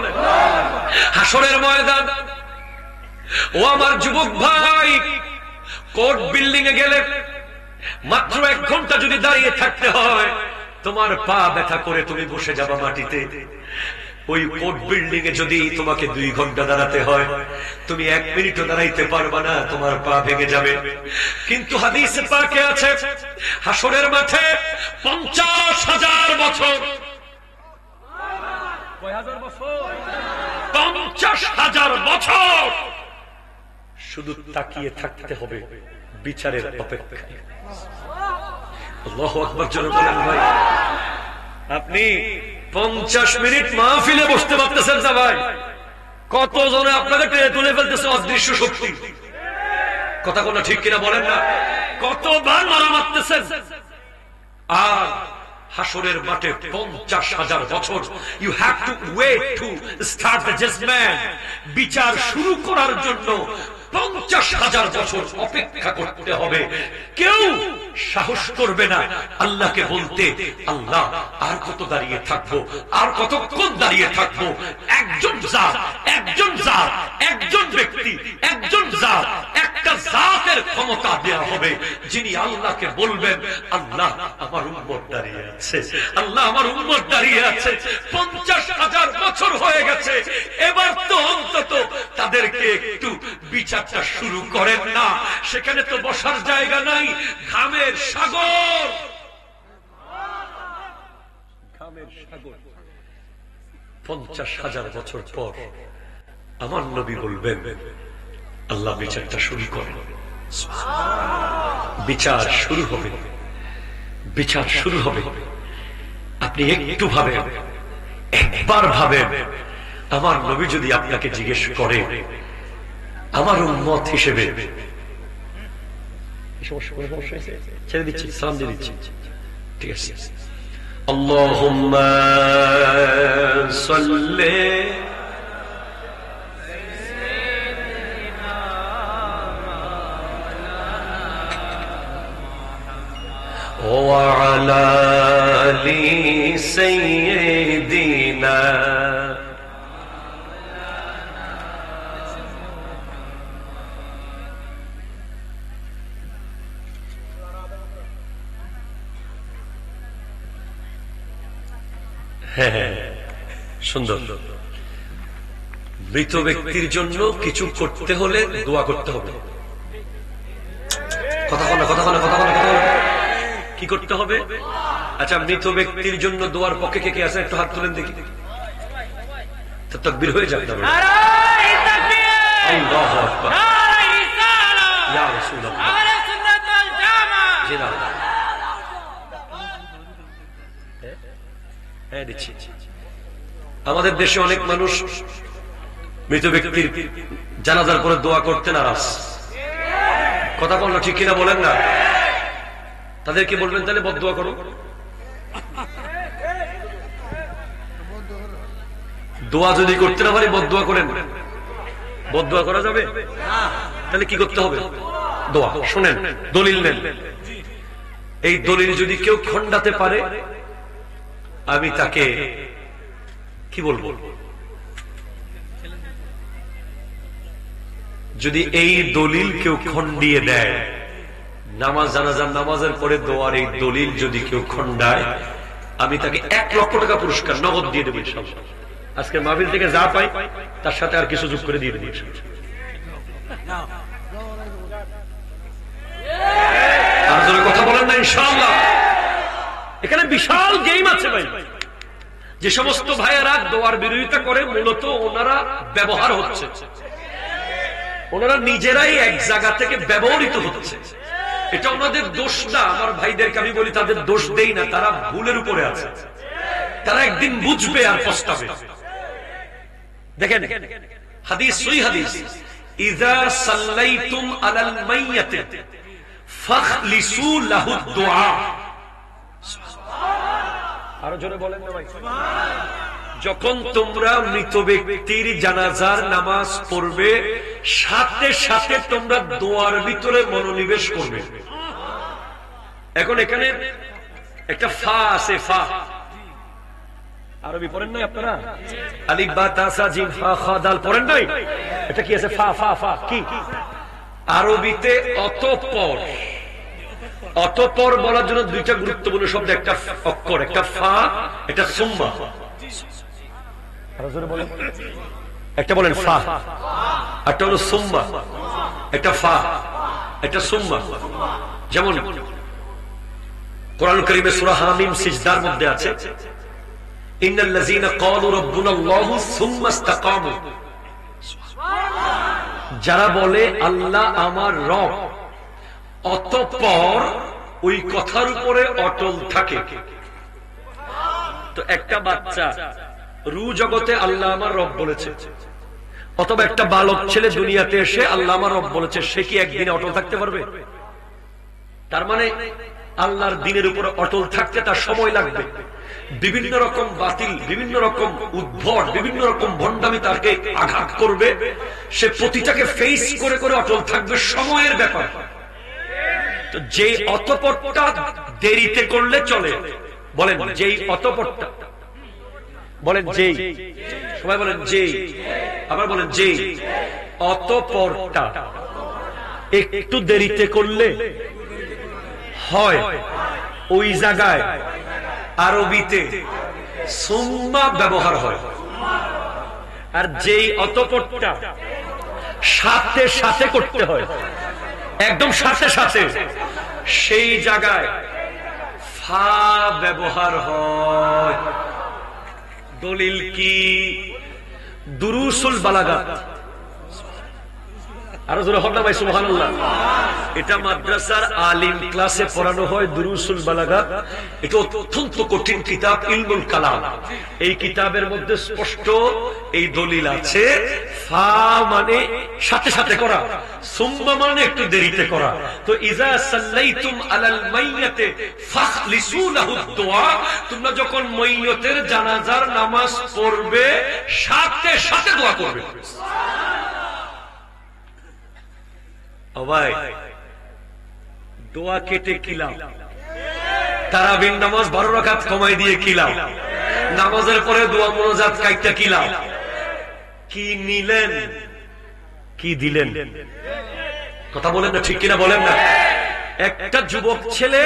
হাসরের ময়দান, ও আমার যুবক ভাই, কোর্ট বিল্ডিং এ গেলে মাত্র 1 ঘন্টা যদি দাঁড়িয়ে থাকতে হয়, তোমার পা ব্যথা করে তুমি বসে যাবা মাটিতে। ওই কোর্ট বিল্ডিং এ যদি তোমাকে 2 ঘন্টা দাঁড়াতে হয়, তুমি 1 মিনিটও দাঁড়াইতে পারবা না, তোমার পা ভেঙে যাবে। কিন্তু হাদিসে পাকে আছে, হাসরের মাঠে 50,000 বছর, 50,000 বছর শুধু তাকিয়ে থাকতে হবে বিচারের অপেক্ষায়। আল্লাহু আকবার জোরে বলেন ভাই। আপনি 50 মিনিট মাহফিলে বসতে পারতেছেন না ভাই, কতজনে আপনাকে টেনে তুলে ফেলতেছে অদৃশ্য শক্তি। কথা কোন ঠিক কিনা বলেন না? কতবার মারা মারতেছেন। আর হাসরের মাঠে 50,000 বছর, you have to wait to start the judgement. বিচার শুরু করার জন্য 50,000 বছর অপেক্ষা করতে হবে। কেউ সাহস করবে না আল্লাহকে বলতে, আল্লাহ আর কত দাঁড়িয়ে থাকবো, আর কতক্ষণ দাঁড়িয়ে থাকবো। একজন জাত, একজন ব্যক্তি, একজন জাত, একটা জাতের ক্ষমতা দেওয়া হবে, যিনি আল্লাহকে বলবেন, আল্লাহ আমার উম্মত দাঁড়িয়ে আছে, আল্লাহ আমার উম্মত দাঁড়িয়ে আছে। 50,000 বছর হয়ে গেছে, এবার তো অন্তত তাদেরকে একটু বিচারটা শুরু করেন না। সেখানে তো বসার জায়গা নাই, ঘামের সাগর, ঘামের সাগর। 50,000 বছর পর আমার নবী বলবেন, আল্লাহ বিচারটা শুরু করেন। বিচার শুরু হবে, বিচার শুরু হবে। আপনি একটু ভাবেন, একবার ভাবেন, আমার নবী যদি আপনাকে জিজ্ঞেস করে আমার উম্মত হিসেবে, ছেড়ে দিচ্ছি, সালাম দিয়ে দিচ্ছি, ঠিক আছে, আল্লাহুম্মা সাল্লি ওয়া আলা আলি সাইয়্যিদিনা হ্যাঁ, সুন্দর। মৃত ব্যক্তির জন্য কিছু করতে হলে দোয়া করতে হবে। কথা বলা, কথা বলা, কথা বলা, কথা বলা। কি করতে হবে? আচ্ছা, মৃত ব্যক্তির জন্য দোয়ার পক্ষে কে কে আছে একটু হাত তুলেন দেখি। তাকবীর হয়ে যাবে। আল্লাহু আকবার। ইয়া রাসূলুল্লাহ। আমাদের দেশে অনেক মানুষ মৃত ব্যক্তির জানাজার পরে দোয়া করতে নারাজ। কথা বললো ঠিক কিনা বলেন না? তাদেরকে বলবেন তাহলে বদদোয়া করো। দোয়া যদি করতে না পারি বদদোয়া করেন। বদদোয়া করা যাবে? তাহলে কি করতে হবে? দোয়া। শুনেন, দলিল নেন। এই দলিল যদি কেউ খণ্ডাতে পারে আমি তাকে কি বলবো? যদি এই দলিল কেউ খণ্ডিয়ে দেয়, নামাজ জানাজার নামাজের পরে দোয়ার এই দলিল যদি কেউ খণ্ডায়, আমি তাকে 1 লক্ষ টাকা পুরস্কার নগদ দিয়ে দেবো ইনশাআল্লাহ। আজকে মাহফিল থেকে যা পাই তার সাথে আর কিছু যোগ করে দিয়ে দেবো ইনশাআল্লাহ। আর যদি কথা বলেন না ইনশাআল্লাহ। এখানে বিশাল গেম আছে ভাই। যে সমস্ত ভাইয়েরা দোয়ার বিরোধিতা করে মূলত ওনারা ব্যবহার হচ্ছে, ওনারা নিজেরাই এক জায়গা থেকে ব্যবহৃত হচ্ছে। এটা ওনাদের দোষ না। আমার ভাইদেরকে আমি বলি তাদের দোষ দেই না, তারা ভুলের উপরে আছে। তারা একদিন বুঝবে আর পস্তাবে। দেখেন হাদিস, সহি হাদিস, ইযা সাল্লাইতুম আলাল মাইয়াতি ফাখলিসু লাহু দুআ। আরো জোরে বলেন না ভাই। যখন তোমরা মৃত ব্যক্তির জানাজার নামাজ পড়বে, সাথে সাথে তোমরা দোয়ার ভিতরে মনোনিবেশ করবে। এখন এখানে একটা ফা আছে, ফা। আরবি পড়েন নাই আপনারা? আলিফ বা তা সা জিম ফা খা দাল পড়েন নাই? এটা কি আছে? ফা, ফা, ফা। কি আরবিতে? অতঃপর। অতঃপর বলার জন্য দুইটা গুরুত্বপূর্ণ শব্দ, একটা অক্ষর, একটা ফা, একটা সুম্মা। একটা বলেন ফা, একটা হলো সুম্মা। একটা ফা, একটা সুম্মা। যেমন কোরআন কারীমে সূরা হামিম সিজদার মধ্যে আছে, ইন্নাল্লাযীনা ক্বালু রাব্বুনাল্লাহু সুম্মা ইসতাকামু। যারা বলে আল্লাহ আমার রব, অতঃপর ওই কথার উপরে অটল থাকে। তো একটা বাচ্চা রু জগতে আল্লাহ আমার রব বলেছে, অথবা একটা বালক ছেলে দুনিয়াতে এসে আল্লাহ আমার রব বলেছে, সে কি একদিনে অটল থাকতে পারবে? তার মানে আল্লাহর দিনের উপরে অটল থাকতে তার সময় লাগবে। বিভিন্ন রকম বাতিল, বিভিন্ন রকম উদ্ভট, বিভিন্ন রকম ভণ্ডামি তাকে আঘাত করবে। সে প্রতিটাকে ফেস করে করে অটল থাকবে, সময়ের ব্যাপার। তো যে অতঃপরটা দেরিতে করলে চলে, বলেন যেই অতঃপরটা, বলেন যেই, সবাই বলেন যেই, আবার বলেন যেই অতঃপরটা একটু দেরিতে করলে হয়, ওই জায়গায় আরবিতে সুম্মা ব্যবহার হয়। আর যেই অতঃপরটা সাথে সাথে করতে হয়, একদম সাথে সাথে, সেই জায়গায় ফা ব্যবহার হয়। দলিল কি? দুরুসুল বালাগাত। আরো জোরে হল না ভাই সুবহানাল্লাহ। এটা মাদ্রাসার আলিম ক্লাসে পড়ানো হয়, দুরুসুল বালাগাত। এটা অত্যন্ত কঠিন কিতাব, ইলমুল কালাম। এই কিতাবের মধ্যে স্পষ্ট এই দলিল আছে, ফা মানে সাথে সাথে করা, সুম্মা মানে একটু দেরিতে করা। তো ইযা সাল্লাইতুম আলাল মাইয়াতি ফাখলিসু লাহু দুআ, তোমরা যখন মাইয়তের জানাজার নামাজ পড়বে, সাথে সাথে দোয়া করবে। ও ভাই, দোয়া কেটে কিলাম, তারাবির নামাজ 12 রাকাত কমাই দিয়ে কিলাম, নামাজের পরে দোয়া মুনাজাত কাইটা কিলাম। কি নিলেন, কি দিলেন? কথা বলেন না, ঠিক কিনা বলেন না? একটা যুবক ছেলে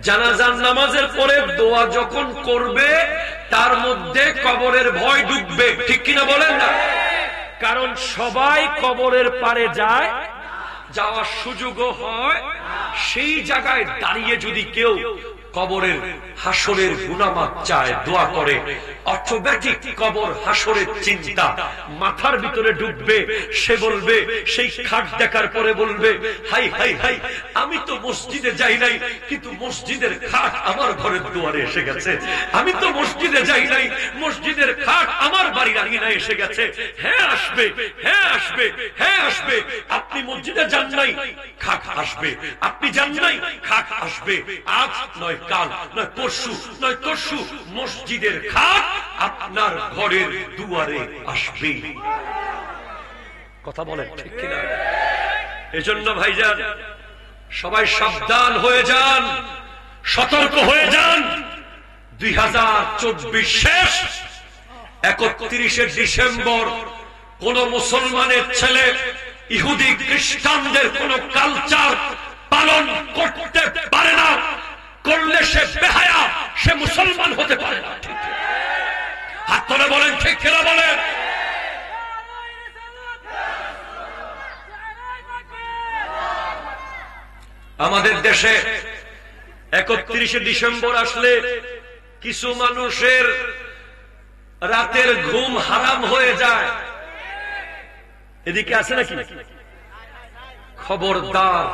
জানাজার নামাজের পরে দোয়া যখন করবে, তার মধ্যে কবরের ভয় ঢুকবে, ঠিক কিনা বলেন না? কারণ সবাই কবরের পারে যায়, যাওয়ার সুযোগও হয়। সেই জায়গায় দাঁড়িয়ে যদি কেউ কবরের হাসরের গুনামাত চায়, দোয়া করে, অটোমেটিক কবর হাসরের চিন্তা মাথার ভিতরে ঢুকবে। সে বলবে, সেই খাট দেখার পরে বলবে, হাই হাই হাই, আমি তো মসজিদে যাই নাই, কিন্তু মসজিদের খাট আমার ঘরের দুয়ারে এসে গেছে। আমি তো মসজিদে যাই নাই, মসজিদের খাট আমার বাড়ির আঙিনায় এসে গেছে। হ্যাঁ আসবে, হ্যাঁ আসবে, হ্যাঁ আসবে। আপনি মসজিদে যান নাই, খাট আসবে। আপনি যান নাই, খাট আসবে। আজ নয় কাল, নয় পরশু, নয় তরশু, মসজিদের খাট আপনার ঘরের দুয়ারে আসবে। কথা বলেন ঠিক কিনা? এজন্য ভাইজান সবাই সাবধান হয়ে যান, সতর্ক হয়ে যান। 2024 শেষ, 31শে ডিসেম্বর কোন মুসলমানের ছেলে ইহুদি খ্রিস্টানদের কোন কালচার পালন করতে পারে না। করলে সে বেহায়া, সে মুসলমান হতে পারে না। ঠিক হাত তুলে বলেন ঠিক কিনা বলেন? আমাদের দেশে 31শে ডিসেম্বর আসলে কিছু মানুষের রাতের ঘুম হারাম হয়ে যায়। এদিকে আছে নাকি? খবরদার,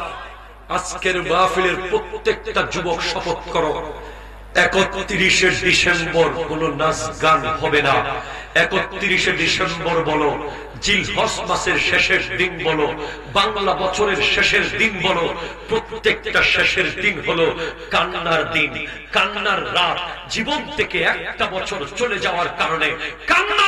আজকের মাহফিলের প্রত্যেকটা যুবক শপথ করো, 31শে ডিসেম্বর কোন নাচ গান হবে না। 31শে ডিসেম্বর বলো, জিলহজ মাসের শেষের দিন বলো, বাংলা বছরের শেষের দিন বলো, প্রত্যেকটা শেষের দিন হলো কান্নার দিন, কান্নার রাত। জীবন থেকে একটা বছর চলে যাওয়ার কারণে কান্না